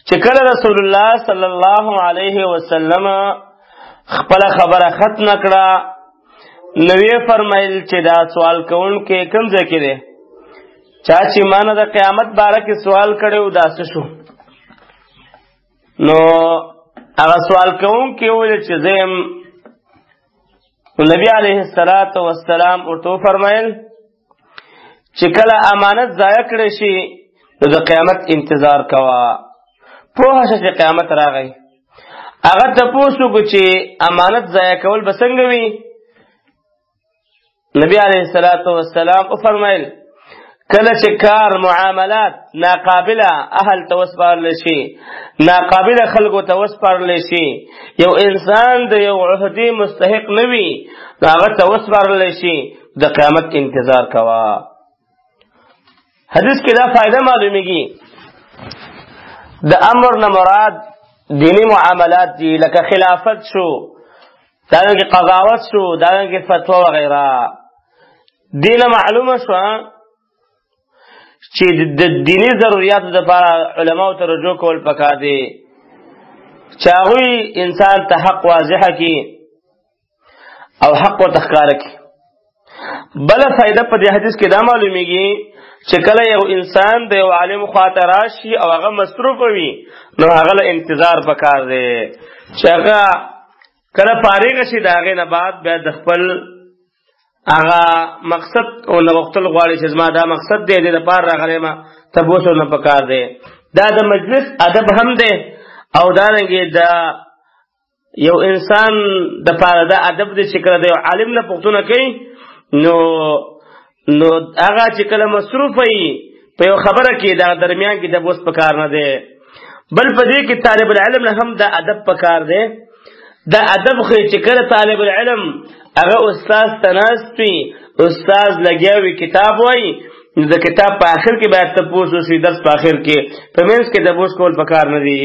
چې کله رسول الله صلی الله علیه وسلم خپله خبره ختمه کړه نو یې فرمایل چې دا سوال کوونکی کوم ځای کې دی چا چې مانه د قیامت باره کې سوال کړو دا څه شو. نو هغه سوال کوونکی وویل چې زه یم. نبی علیه السلام ورته فرمایل چې کله امانت ضایع کړی شي نو د قیامت انتظار کوه پوه شه چې قیامت راغی. هغه تپوس وکړو چې امانت ضایع کول به څنګه وي. نبی علیه السلام وفرمایل کله چې کار معاملات ناقابله اهل ته وسپارلی شي ناقابله خلکو ته وسپارلی شي یو انسان د یو عهدې مستحق نه وي نو هغه ته وسپارلی شي د قیامت انتظار کوه. حدیث کې دا فائدہ معلومیږي د امر نه مراد دینی معاملات دي لکه خلافت شو دارنګه قضاوت شو دارنګه فتوا وغیرہ. دینه معلومه شو چې د دینی ضرورتو لپاره علماو ته رجوع کول پکار دي چې هغوی انسان ته حق واضح کړي او حق ورته ښکاره کړي. بله فایده په دې حدیث کې دا معلومیږي چې کله یو انسان د یو عالم خواته راشي او هغه مصروف وي نو هغه له انتظار پکار دی چې هغه کله فارغ شي د هغې نه بعد بیا د خپل هغه مقصد او نغختل غواړي چې زما دا مقصد دی د لپاره راغلی ما تپوس ورنه پکار دی. دا د مجلس ادب هم دی او دارنګې د یو انسان د پاره دا ادب دی چې کله د یو عالم نه پوښتنه کوي نو هغه چې کله مصروف وي په یو خبره کې دا درمیان کې تپوس پکار نه دی. بل په دې کې طالب العلم نه هم دا ادب پکار دی. دا ادب خو چې کله طالب العلم هغه استاد تناست وي استاد لګیا وي کتاب وایي د کتاب په آخر کې باید تپوس وشي درس په آخر کې په منځ کې تپوس کول پکار نه دی.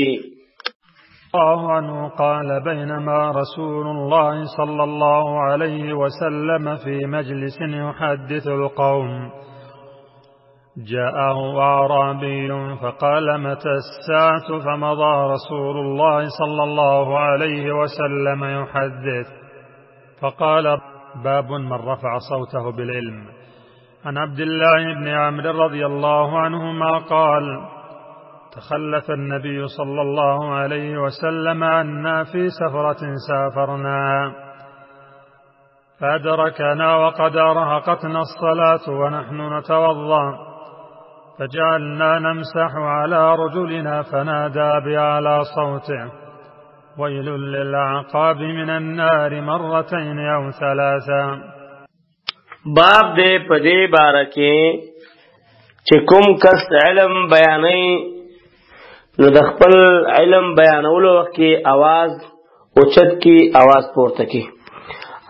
الله عنه قال بينما رسول الله صلى الله عليه وسلم في مجلس يحدث القوم جاءه أعرابي فقال متى الساعة فمضى رسول الله صلى الله عليه وسلم يحدث فقال باب من رفع صوته بالعلم. عن عبد الله بن عمرو رضي الله عنهما قال تخلف النبي صلى الله عليه وسلم عنا في سفرة سافرنا فأدركنا وقد أرهقتنا الصلاة ونحن نتوضأ فجعلنا نمسح على رجلنا فنادى بأعلى صوته ويل للأعقاب من النار مرتين أو ثلاثا. باب دے پدے بارکے چکم کس علم بیانی نو د خپل علم بیانولو وخت کې आवाज اوچت کی आवाज پورته کی.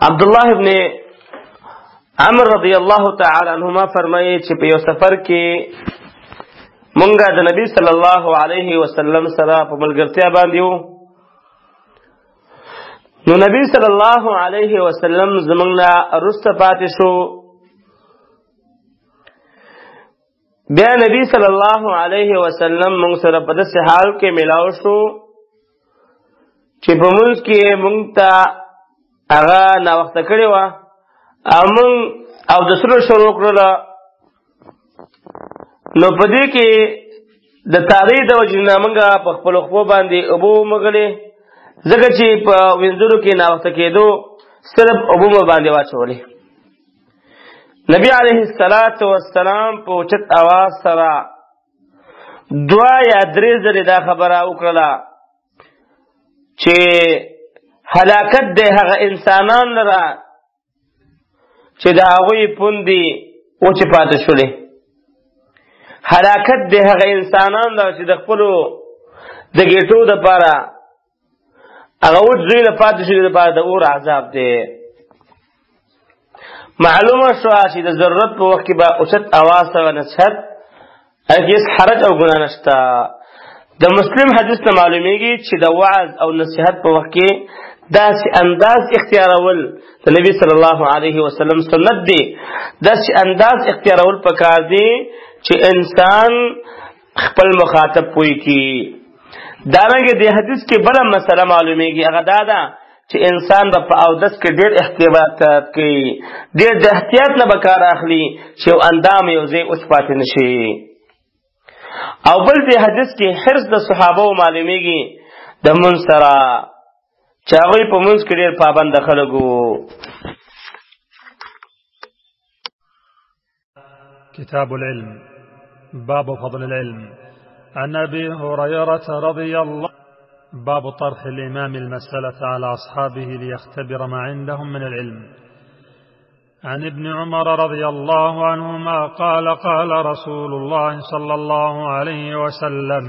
عبدالله ابن عمر رضی الله تعالی عنہما فرمایي چې په یو سفر کې مونږه د نبی صلی الله علیه وسلم سره په ملګرتیا باندې وو. نو نبی صلی الله علیه وسلم زمونږه رسته پاتې شو. بیا نبی صلی الله علیه وسلم مونږ سره په داسې حال کې ملاو شو چې په مونږ کې مونږ ته هغه ناوخته کړې وه او مونږ اودسونه شروع کړله. نو په دې کې د تاریخ د وجې نه مونږ په خپلو خپو باندې اوبه ومږلې ځکه چې په وینځلو کې ناوخته کېدو صرف اوبه مو باندې واچولې. نبی علیہ الصلوۃ والسلام په اوچت आवाज سره 2 یا 3 ځله دا خبره وکړه چې هلاکت د هغه انسانان لره چې د هغوی پوندې اوچې پاتې شولې. هلاکت د هغه انسانان لره چې د خپلو د ګېټو دپاره هغه اوچ زوی له پاتې شولې دپاره د اور عذاب دی. معلومه شوه چې د ضرورت په وخت کې به اوچت आवाज سره نصیحت هیڅ حرج او ګناه نشته. د مسلم حدیث نه معلومیږي چې د وعظ او نصیحت په وخت کې داسې انداز اختیارول د نبی صلی الله علیه وسلم سنت دی. داسې انداز اختیارول پکار دی چې انسان خپل مخاطب پوي کی. دارنګه د حدیث کې بله مسله معلومیږي هغه دا ده چې انسان به په اودس کې ډېر احتیاطات کوي، ډېر د احتیاط نه به کار اخلي چې یو اندام یو ځای اوس پاتې نه شي. او بل دې حدیث کې حرص د صحابو معلومیږي د مونځ سره چې هغوی په مونځ کې ډېر پابند خلک وو. كتاب العلم باب فضل العلم. عن أبي هريرة رضي الله باب طرح الإمام المسألة على أصحابه ليختبر ما عندهم من العلم. عن ابن عمر رضي الله عنهما قال قال رسول الله صلى الله عليه وسلم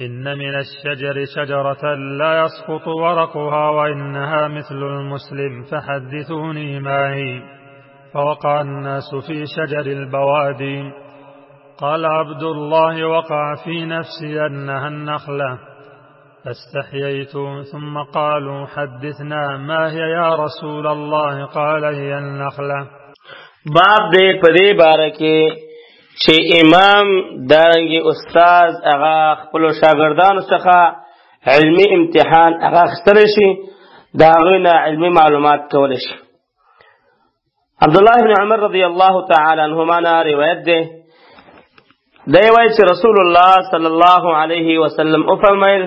إن من الشجر شجرة لا يسقط ورقها وإنها مثل المسلم فحدثوني ما هي. فوقع الناس في شجر البوادي. قال عبد الله وقع في نفسي أنها النخلة فاستحييت ثم قالوا حدثنا ما هي يا رسول الله قال هي النخلة. باب دې پدې باره کې چې امام دارنګي استاد هغه خپل شاګردانو څخه علمي امتحان هغه اخیستلی شي د هغوی نه علمي معلومات کولی شي. عبدالله بن عمر رضی الله تعالی عنهما نه روایت دی. دی وایي چې رسول الله صلی الله علیه وسلم وفرمایل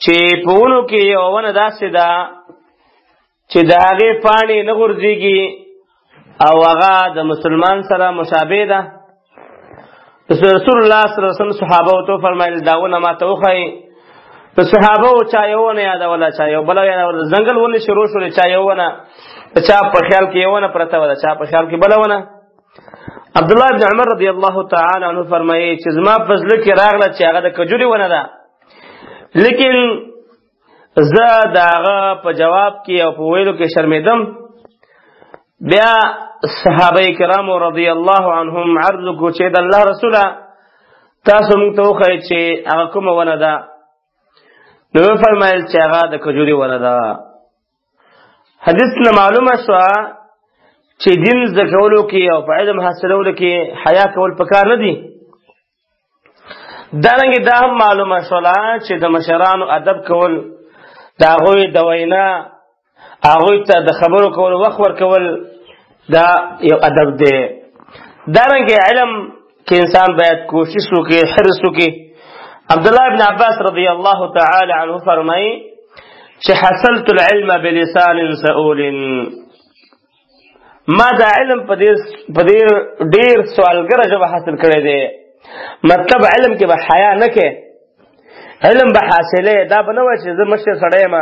چې په ونو کې یو ونه داسې ده چې د هغې پاڼې نه غورځېږي او هغه د مسلمان سره مشابه ده. رسول الله صلی الله علیه وسلم صحابه ته وفرمایل دا ونه ماته وښایي. د صحابه چا یو ونه یادوله، چا یو بله یادوله. ځنګل ونې شروع شولې، چا یو ونه، چا په خیال کې یو ونه پرته وه، چا په خیال کې بله ونه. عبدالله بن عمر رضی الله تعالی عنه فرمایي چې زما په زړه کې راغله چې هغه د کجوري ونه ده، لیکن زه د هغه په جواب کې او په ویلو کې شرمېدم. بیا صحابه کرامو رضی الله عنهم عرض وکړو چې د الله رسوله تاسو موږ ته وښایئ چې هغه کومه ونه ده. نو وفرمایل چې هغه د کجوري ونه ده. حدیث نه معلومه شوه چې دین زده کولو کې او په علم حاصلولو کې حیا کول پکار نه دي. دارنګه دا هم معلومه شوله چې د مشرانو ادب کول، د هغوی د وینا، هغوی ته د خبرو کول وخت ورکول دا یو ادب دی. دارنګه علم کې انسان باید کوشش وکړي، حرص وکړي. عبدالله ابن عباس رضی الله تعالی عنه فرمایي چې حصلت العلم بلسان سؤول، ما دا علم په دې ډیر سوالګره ژبه حاصل کړی دی. مطلب علم کې به حیا نه کې، علم به حاصلې. دا به نه وایي چې زه مشر سړی یم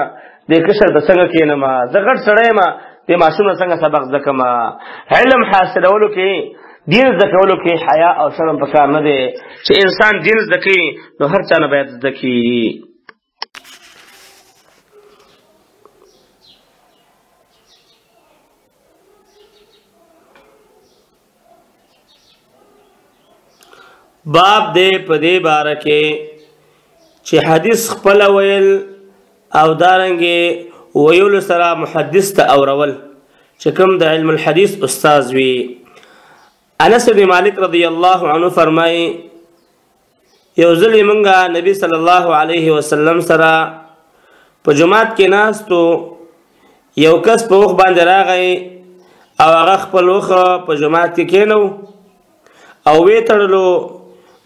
دې کشر به څنګه کښېنم، زه غټ سړی یم دې ماشوم نه څنګه سبق زده کړم. علم حاصلولو کې، دین زده کولو کې حیا او شرم پکار نه دی. چې انسان دین زده کړي نو هر چا نه باید زده کړي. باب دې په دې باره کې چې حدیث خپله ویل او دارنګې ویلو سره محدث ته اورول چې کوم د علم الحدیث استاذ وي. انس بن مالک رضی الله عنه فرمایي یو ځل موږ نبی صلی الله علیه وسلم سره په جماعت کې ناستو، یو کس په وخ باندې راغی او هغه خپل وخ په جماعت کې کېنو او وی تړلو.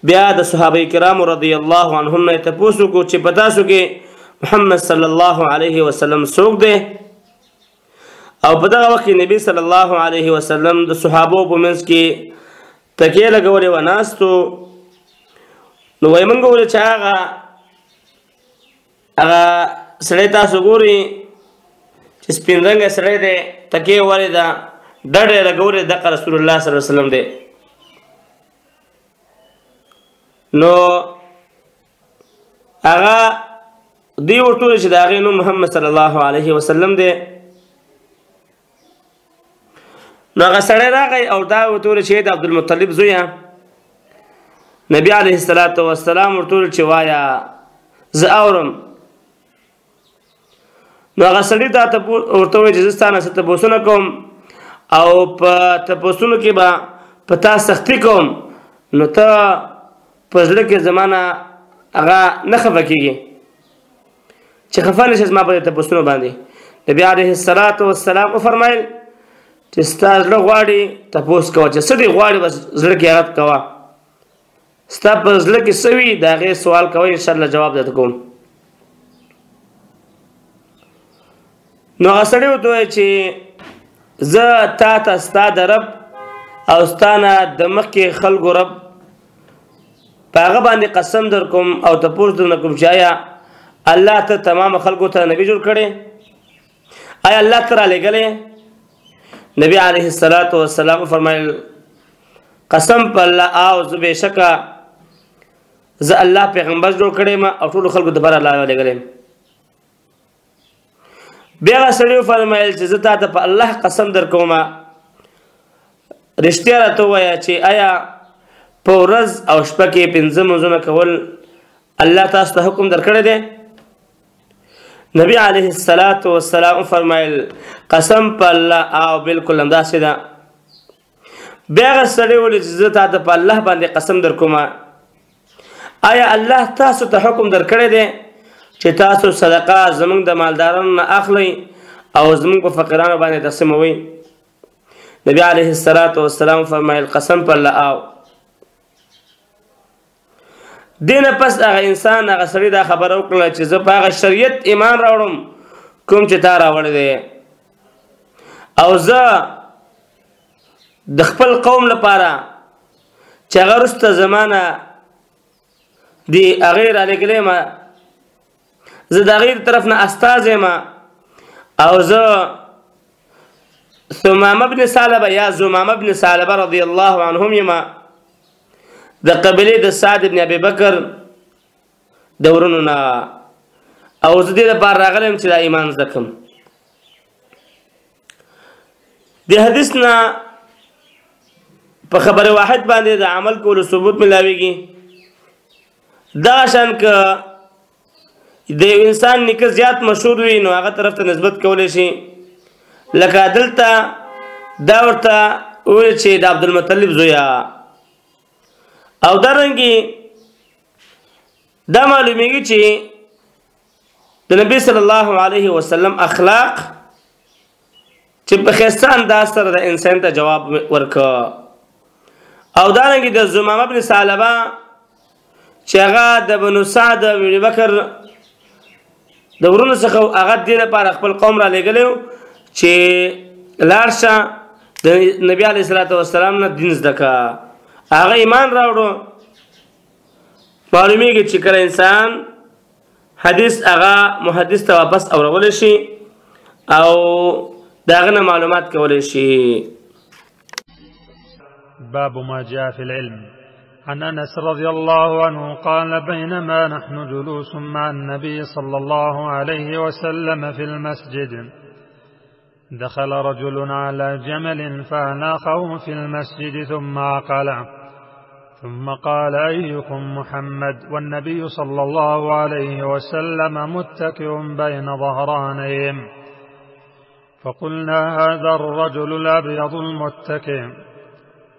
بیا د صحابه کرامو رضی الله عنهم نه تپوس وکړو چې په تاسو کې محمد صلی الله علیه وسلم څوک دی؟ او په دغه وخت کې نبی صلی الله علیه وسلم د صحابو په منځ کې تکیه لګولې وه، ناستو. نو وایي موږ وویل چې هغه سړی تاسو ګورئ چې سپین رنګه سړی دی، تکیه ولې ده، ډډ یې لګولې، دغه رسول الله صلی الله علیه وسلم دی. نو هغه دوی ورته وویل چې د هغې نوم محمد صلی الله علیه وسلم دی. نو هغه سړی راغی او دا ورته وویل چې د عبدالمطلب زویه. نبي علیه الصلاة والسلام ورته وویل چې وایه زه اورم. نو هغه سړي ته ورته وویل چې زه ستا نه څه تپوسونه کوم او په تپوسونو کې به په تا سختي کوم، نو ته په زړه کې زما نه هغه نه خفه کېږي چې خفه نه شې زما په تپوسونو باندې. نبي علیه الصلاة والسلام وفرمایل چې ستا زړه غواړي تپوس کوه، چې څه دې غواړي بس زړه کې هغه کوه، ستا په زړه کې څه وي د هغې سوال کوئ، انشاءالله جواب درته کوم. نو هغه سړی ورته وویل چې زه تا ته ستا د رب او ستا نه د مخکې خلکو رب په هغه باندې قسم در کوم او تپوس درنه کوم چې آیا الله ته تمام خلکو ته نبي جوړ کړی؟ آیا الله ته رالیږلی؟ نبی علیه الصلاة والسلام فرمایل قسم په الله او زه بېشکه زه الله پیغمبر جوړ کړی یم او ټولو خلکو دپاره الله رالیږلی یم. بیا هغه سړي وفرمایل چې زه تا ته په الله قسم در کومه رښتیا راته ووایه چې آیا په ورځ او شپه کې 5 لمونځونه کول الله تاسو ته حکم درکړی دی؟ نبی علیه الصلاة والسلام فرمایل قسم په الله او بالکل همداسې ده. بیا هغه سړی وویل چې زه تا ته په الله باندې قسم در کومه آیا الله تاسو ته حکم درکړی دی چې تاسو صدقه زموږ د مالدارانو نه اخلئ او زموږ په فقیرانو باندې تقسیموئ؟ نبی علیه الصلاة والسلام فرمایل قسم په الله او. دینه پس هغه انسان هغه سړي دا خبره وکړله چې زه په هغه شریعت ایمان راوړم کوم چې تا راوړی دی او زه د خپل قوم لپاره چې هغه وروسته زما نه د هغې رالیږلی یم، زه د هغې طرف نه استازی یم او زه ثمامه بن ثعلبه یا زمامه بن ثعلبه رضی الله عنهم یم، د قبیلې د سعد بن ابي بکر د ورونو نه، او زه دې لپاره راغلی یم چې دا ایمان زده کړم. د حدیث نه په خبر واحد باندې د عمل کولو ثبوت ملاویږي. دغه شان که د یو انسان نیکه زیات مشهور وي نو هغه طرف ته نسبت کولی شي، لکه دلته دا ورته وویل چې د عبدالمطلب زویه. او دارنګې دا معلومیږي چې د نبی صلی الله علیه وسلم اخلاق چې په ښایسته انداز سره د انسان ته جواب ورکړه او دارنګه د زمامه بن ثعلبه چې هغه د بنو سعد بن بکر د ورونو څخه هغه دین لپاره خپل قوم را لګلو چې لارشه د نبی علیه الصلاۃ والسلام نه دین زده کا هغه ایمان راوړو. معلومیږي چې کله انسان حدیث هغه محدث ته واپس اورول شي او داغه معلومات کولای شي. باب ما جاء في العلم. عن أنس رضي الله عنه قال بينما نحن جلوس مع النبي صلى الله عليه وسلم في المسجد دخل رجل على جمل فأناخه في المسجد ثم عقله ثم قال أيكم محمد والنبي صلى الله عليه وسلم متكئ بين ظهرانيهم فقلنا هذا الرجل الأبيض المتكئ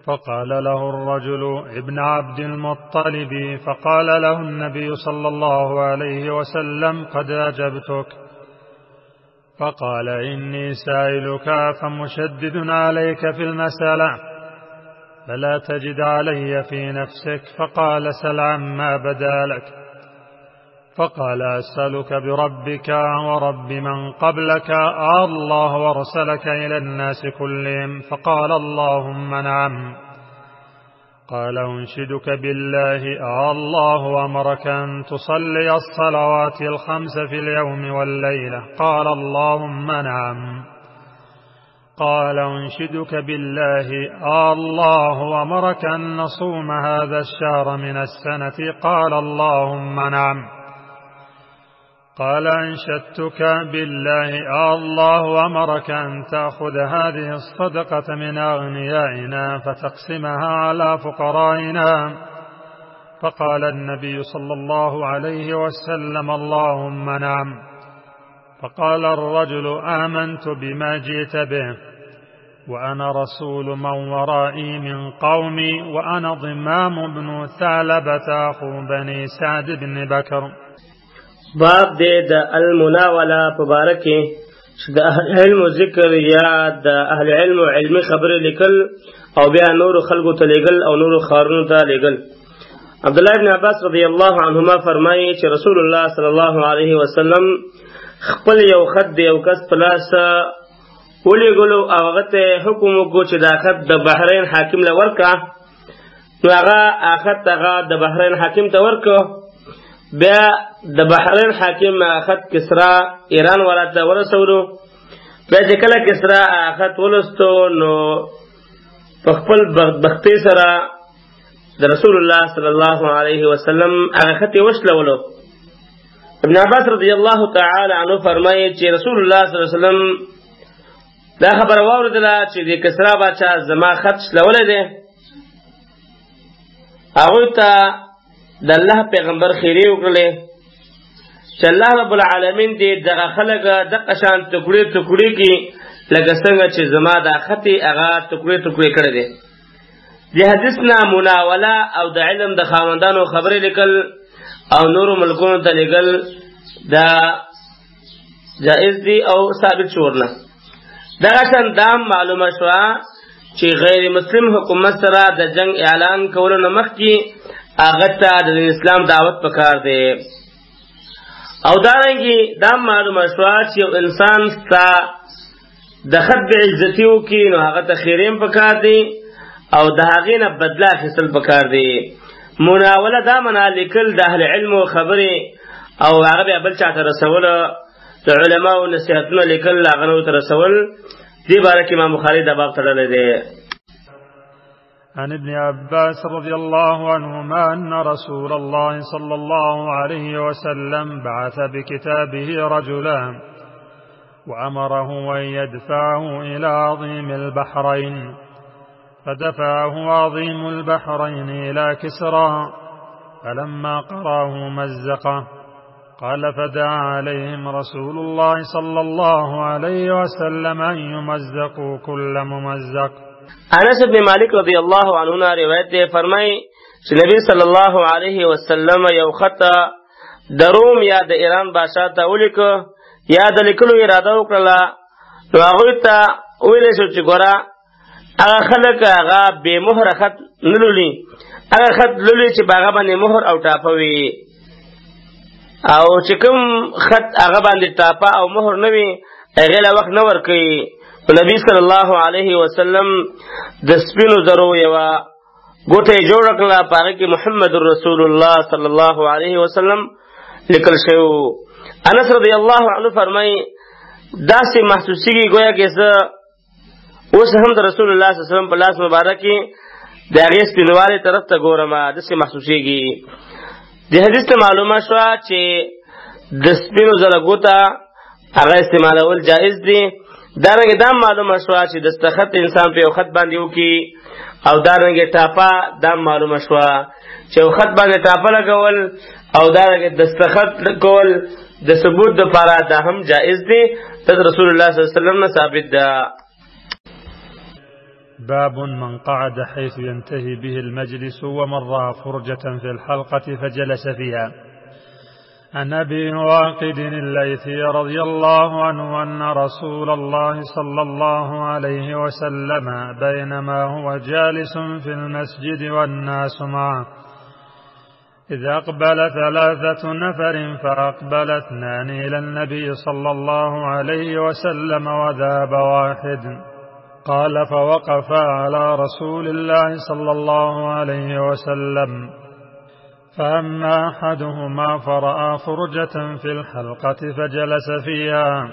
فقال له الرجل ابن عبد المطلب فقال له النبي صلى الله عليه وسلم قد أجبتك فقال إني سائلك فمشدد عليك في المسألة فلا تجد علي في نفسك فقال سل عما بدا لك فقال أسألك بربك ورب من قبلك الله ورسلك إلى الناس كلهم فقال اللهم نعم قال أنشدك بالله الله أمرك أن تصلي الصلوات الخمس في اليوم والليلة قال اللهم نعم قال أنشدك بالله الله أمرك أن نصوم هذا الشهر من السنة قال اللهم نعم قال أنشدتك بالله الله أمرك أن تأخذ هذه الصدقة من أغنيائنا فتقسمها على فقرائنا فقال النبي صلى الله عليه وسلم اللهم نعم فقال الرجل آمنت بما جئت به وأنا رسول من ورائي من قومي وأنا ضمام بن ثعلبة أخو بني سعد بن بكر. باب دې د المناوله په باره کې چې د اهل علم ذکر یا د اهل علم علمي خبرې لیکل او بیا نورو خلکو ته لیږل او نورو ښارونو ته لیږل. عبدالله ابن عباس رضی الله عنهما فرمایي چې رسول الله صلی الله علیه وسلم خپل یو خط د یو کس په لاس ولېږلو او هغه ته حکم وکړو چې دا خط د بحرین حاکم له ورکړه. نو هغه خط هغه د بحرین حاکم ته ورکړو. بیا د بحرین حاکم خط کسرا ایران ولاته ورسولو. بیا چې کله کسرا خط ولستو نو په خپل بدبختۍ سره د رسول الله صلی الله علیه وسلم هغه خط یې وشلولو. ابن عباس رضی الله تعالی عنه فرمایي چې رسول الله صلی الله علیه وسلم دا خبره واورېدله چې د کسرا باچا زما خط شلولی دی. هغوی ته د الله پیغمبر خیری وکړلې چې الله رب العالمین دې دغه خلک دغه شان ټوکړې ټوکړې کړي لکه څنګه چې زما دا خط هغه ټوکړې ټوکړې کړی دی. د حدیث نه مناوله او د علم د خاوندانو خبرې لیکل او نورو ملکونو ته لیږل دا جائز دي او ثابت شو ورنه. دغه شان دا معلومه شوه چې غیر مسلم حکومت سره د جنگ اعلان کولو نه مخکې هغه ته د اسلام دعوت پکار دی. او دارنګې دا معلومه شوه چې یو انسان ستا د خط بې عزتي وکړي نو هغه ته خیریم پکار دی او د هغې نه بدله اخیستل پکار دی. مناوله دا معنا لیکل د اهل علمو خبرې او هغه بیا بل چا ته رسول د علماو نصیحتونه لیکل هغه نورو ته رسول. دې باره کې امام بخاري دا باب تړلی دی. عن ابن عباس رضي الله عنهما أن رسول الله صلى الله عليه وسلم بعث بكتابه رجلا وأمره أن يدفعه إلى عظيم البحرين فدفعه عظيم البحرين إلى كسرى فلما قرأه مزقه قال فدعا عليهم رسول الله صلى الله عليه وسلم أن يمزقوا كل ممزق. انس بن مالک رضی الله عنه نے روایت ہے فرمائی چې نبی صلی الله علیه وسلم یو خط د روم یا د ایران بادشاہ ته ولیکو یا د لیکلو اراده وکړه. نو هغه ته ویل شو چې ګوره هغه خلک هغه بے مهر خط نلولي هغه خط لولي چې باغه باندې مهر او ټاپه وي او چې کوم خط هغه باندې ټاپه او مهر نه وي هغه له وخت نه ورکوي. نبی صلی الله علیه وسلم د سپینو زرو یوه ګوته یې جوړه کړله په هغه کې محمد رسول الله صلی الله علیه وسلم لیکل شوی. انس رضی الله عنه فرمایي داسې محسوسیږي گویا کې زه اوس هم د رسول الله صلی الله علیه وسلم په لاس مبارک کې د هغې سپینوالي طرف ته ګورم داسې محسوسیږي. د حدیث ته معلومه شوه چې د سپینو زره ګوته هغه استعمالول جایز دي. دارنګې دا معلومه شوه چې دستخط انسان په یو خط باندې وکړي او دارنګې ټاپه دا معلومه شوه چې یو خط باندې ټاپه لګول او دارنګې دستخط کول د ثبوت دپاره دا هم جایز دي. د رسول الله صلی الله علیه وسلم نه ثابت ده. باب من قعد حيث ينتهي به المجلس ومن رأى فرجة في الحلقة فجلس فيها. عن أبي واقد الليثي رضي الله عنه أن رسول الله صلى الله عليه وسلم بينما هو جالس في المسجد والناس معه إذ أقبل 3 نفر فأقبل 2 إلى النبي صلى الله عليه وسلم وذهب واحد. قال فوقف على رسول الله صلى الله عليه وسلم فأما أحدهما فرأى فرجة في الحلقة فجلس فيها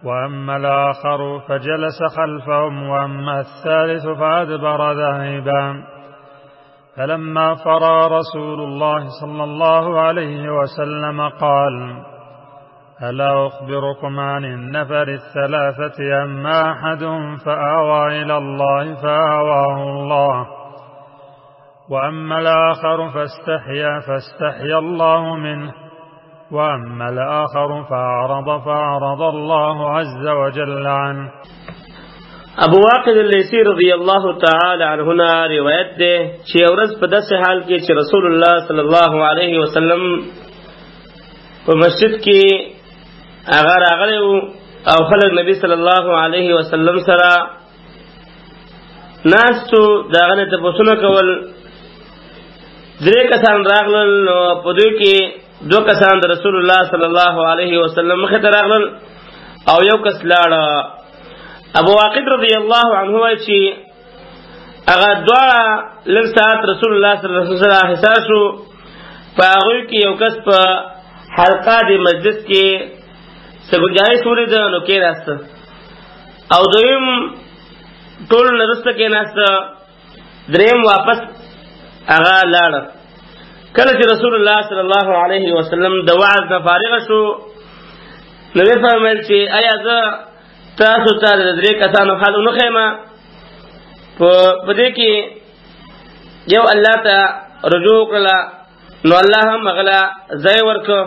وأما الآخر فجلس خلفهم وأما الثالث فأدبر ذاهبا. فلما فرغ رسول الله صلى الله عليه وسلم قال ألا أخبركم عن النفر 3 أما أحدهم فآوى إلى الله فآواه الله وأما الآخر فاستحيا الله منه وأما الآخر فأعرض الله عز وجل عنه. ابو واقد الليثي رضی الله تعالی عنه روایت ده چې ورځ په داسې حال کې چې رسول الله صلی الله علیه وسلم په مسجد کې هغه راغلی او خلک نبی صلی الله علیه وسلم سره ناستو د هغه نه تپوسونه کول. 3 کسان راغلل نو په دوی کې 2 کسان د رسول الله صلی الله علیه وسلم مخې ته راغلل او یو کس لاړه. ابو واقد رضی الله عنه وایي چې هغه دواړه لږ ساعت رسول الله صلی الله علیه وسلم سره حصار شو. په هغوی کې یو کس په حلقه د مجلس کې څه ګنجایش ولیده نو کېناسته او دویم ټول نه وروسته کېناسته. دریم واپس هغه لاړه. کله چې رسول الله صلی الله علیه وسلم د وعظ نه فارغ شو نو ویې فرمایل چې آیا زه تاسو ته د 3 کسانو حال ونه ښیم؟ په دې کې یو الله ته رجوع وکړله نو الله هم هغه له ځای ورکړ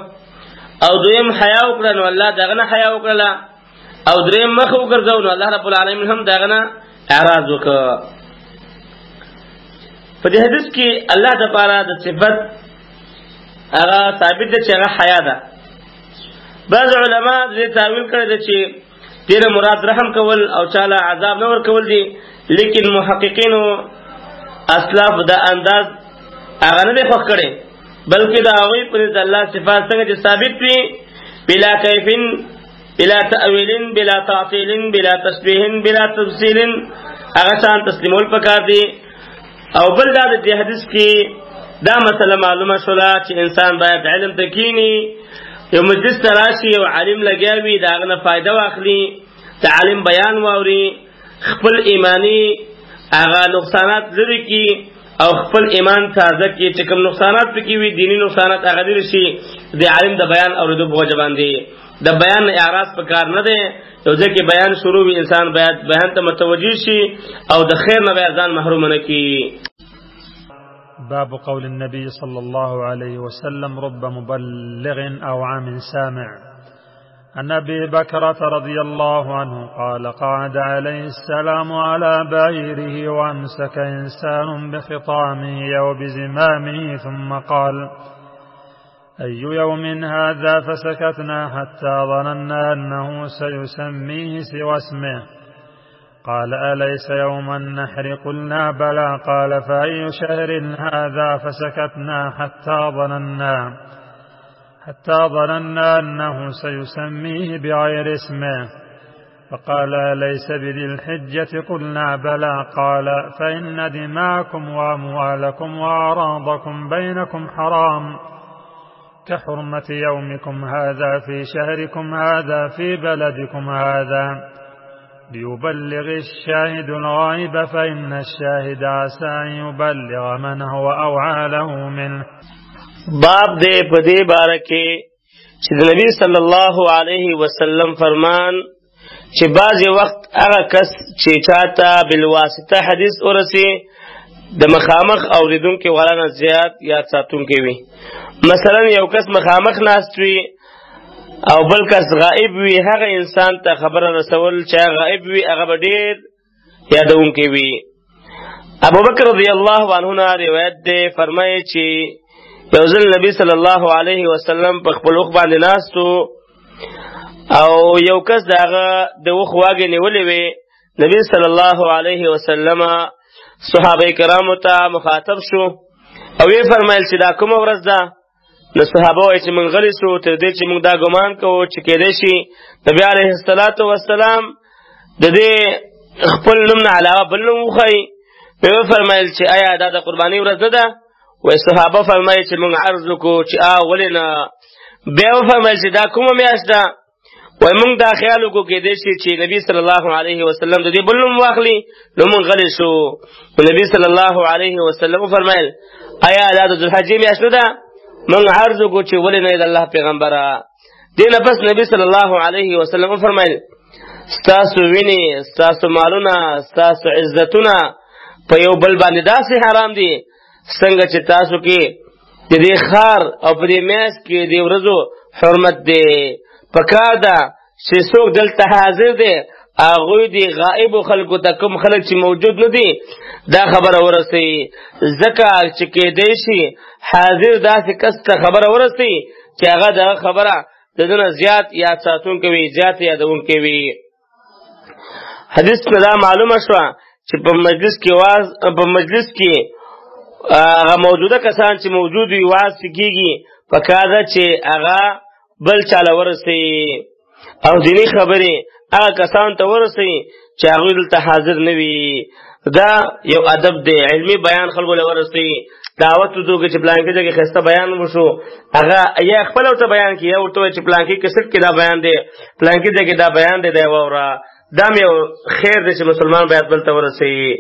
او دویم حیا وکړه نو الله د هغه نه حیا وکړله او دریم مخ وګرځو نو الله رب العالمین هم د هغه نه اعراض وکړ. په دې حدیث کې الله دپاره د صفت هغه ثابت ده چې هغه حیا ده. بعض علما دې تاویل کړی ده چې دې مراد رحم کول او چاله عذاب نه ورکول دي، لیکن محققینو اسلاف دا انداز هغه نه دی خوښ کړی، بلکې د هغوی پر د الله صفات څنګه چې ثابت وي بلا کیفین بلا تأویل بلا تعطیل بلا تشبیه بلا تفصیل هغه شان تسلیمول پکار دي. او بل دا د حدیث کې دا مسله معلومه شوله چې انسان باید علم ته کینی، یو مجلس ته راشي یو عالم لګیا وي د هغه نه فایده واخلي، د عالم بیان واوري، خپل ایمانی هغه نقصانات لري کی او خپل ایمان تازه کی، چې کوم نقصانات پکې وي دینی نقصانات هغه لري شي د عالم د بیان اوریدو په وجه باندې د بیان اعراض پکار نه دی. یو ځکه بیان شروع وي انسان باید بیان ته متوجه شي او د خیر نه باید ځان محروم نه کی. باب قول النبي صلى الله عليه وسلم رب مبلغ أو عام سامع. عن أبي بكرة رضي الله عنه قال قعد عليه السلام على بعيره وأمسك إنسان بخطامه أو بزمامه ثم قال أي يوم هذا؟ فسكتنا حتى ظننا أنه سيسميه سوى اسمه، قال أليس يوم النحر؟ قلنا بلى. قال فأي شهر هذا؟ فسكتنا حتى ظننا أنه سيسميه بغير اسمه، فقال أليس بذي الحجة؟ قلنا بلى. قال فإن دماءكم وأموالكم وأعراضكم بينكم حرام كحرمة يومكم هذا في شهركم هذا في بلدكم هذا، ليبلغ الشاهد الغائب، فإن الشاهد عسى أن يبلغ من هو أوعى له منه. باب دے پدی بارکے چې نبی صلی الله علیه وسلم فرمان چې بعضی وخت هغه کس چې چاته بالواسطه حدیث ورسی د مخامخ اوریدونکو ورانه زیات یا ساتونکو وي. مثلا یو کس مخامخ ناست وي او بل کس غائب وي، هغه انسان ته خبره رسول چې غائب وي هغه ډیر یادونکو وي. ابو بکر رضی الله عنه نه روایت ده، فرمایي چې یو ځل نبی صلی الله علیه وسلم په خپل وخت باندې ناستو او یو کس دغه د وخت واګې نیولې وي. نبی صلی الله علیه وسلم صحابه کرامو ته مخاطب شو او یې فرمایل چې دا کومه ورځ ده؟ نو صحابه وایي چې موږ غلي شو تر دې چې موږ دا ګمان کوو چې کېدای شي نبی علیه الصلاة والسلام د دې خپل نوم نه علاوه بل نوم وښایي. نو فرمایل چې آیا دا د قربانۍ ورځ نه ده؟ وای صحابه فرمایي چې موږ عرض وکړو چې ولې نه؟ بیا فرمایل چې دا کومه میاشت ده؟ وای موږ دا خیال وکړو کېدای شي چې نبی صلی الله علیه وسلم د دې بل نوم واخلي. نو موږ غلي شو. نبی صلی الله علیه وسلم فرمایل آیا دا د ذوالحجې میاشت نه ده؟ موږ عرض وکړو چې ولې نه د الله پیغمبره. دې نه پس نبی صلی الله علیه وسلم فرمایل ستاسو وینې، ستاسو مالونه، ستاسو عزتونه په یو بل باندې داسې حرام دي څنګه چې تاسو کې د دې ښار او په دې میاشت کې د ورځو حرمت دی. پکار ده چې څوک دلته حاضر دی هغوی د غائبو خلکو ته کوم خلک چې موجود نه دي دا خبره ورسوي، ځکه چې کېدای شي حاضر داسې کس ته خبره ورسوي چې هغه دغه خبره د ده نه زیات یاد ساتونکی وي، زیات یادونکی وي. حدیث کې دا معلومه شوه چې په مجلس کې هغه موجوده کسان چې موجود وي واز کېږي پکار ده چې هغه بل چاله ورسوي او دیني خبرې هغه کسان ته ورسوي چې هغوی دلته حاضر نه وي. دا یو ادب دی، علمي بیان خلکو له ورسوي. دعوت وکړو چې پلانکي ځای کې ښایسته بیان وشو، هغه یا خپل ورته بیان کړي یا ورته وایي چې پلانکي کیسټ کې دا بیان دی، پلانکي ځای کې دا بیان دی، دا واوره. دا یو خیر دی چې مسلمان باید بل ته ورسوي.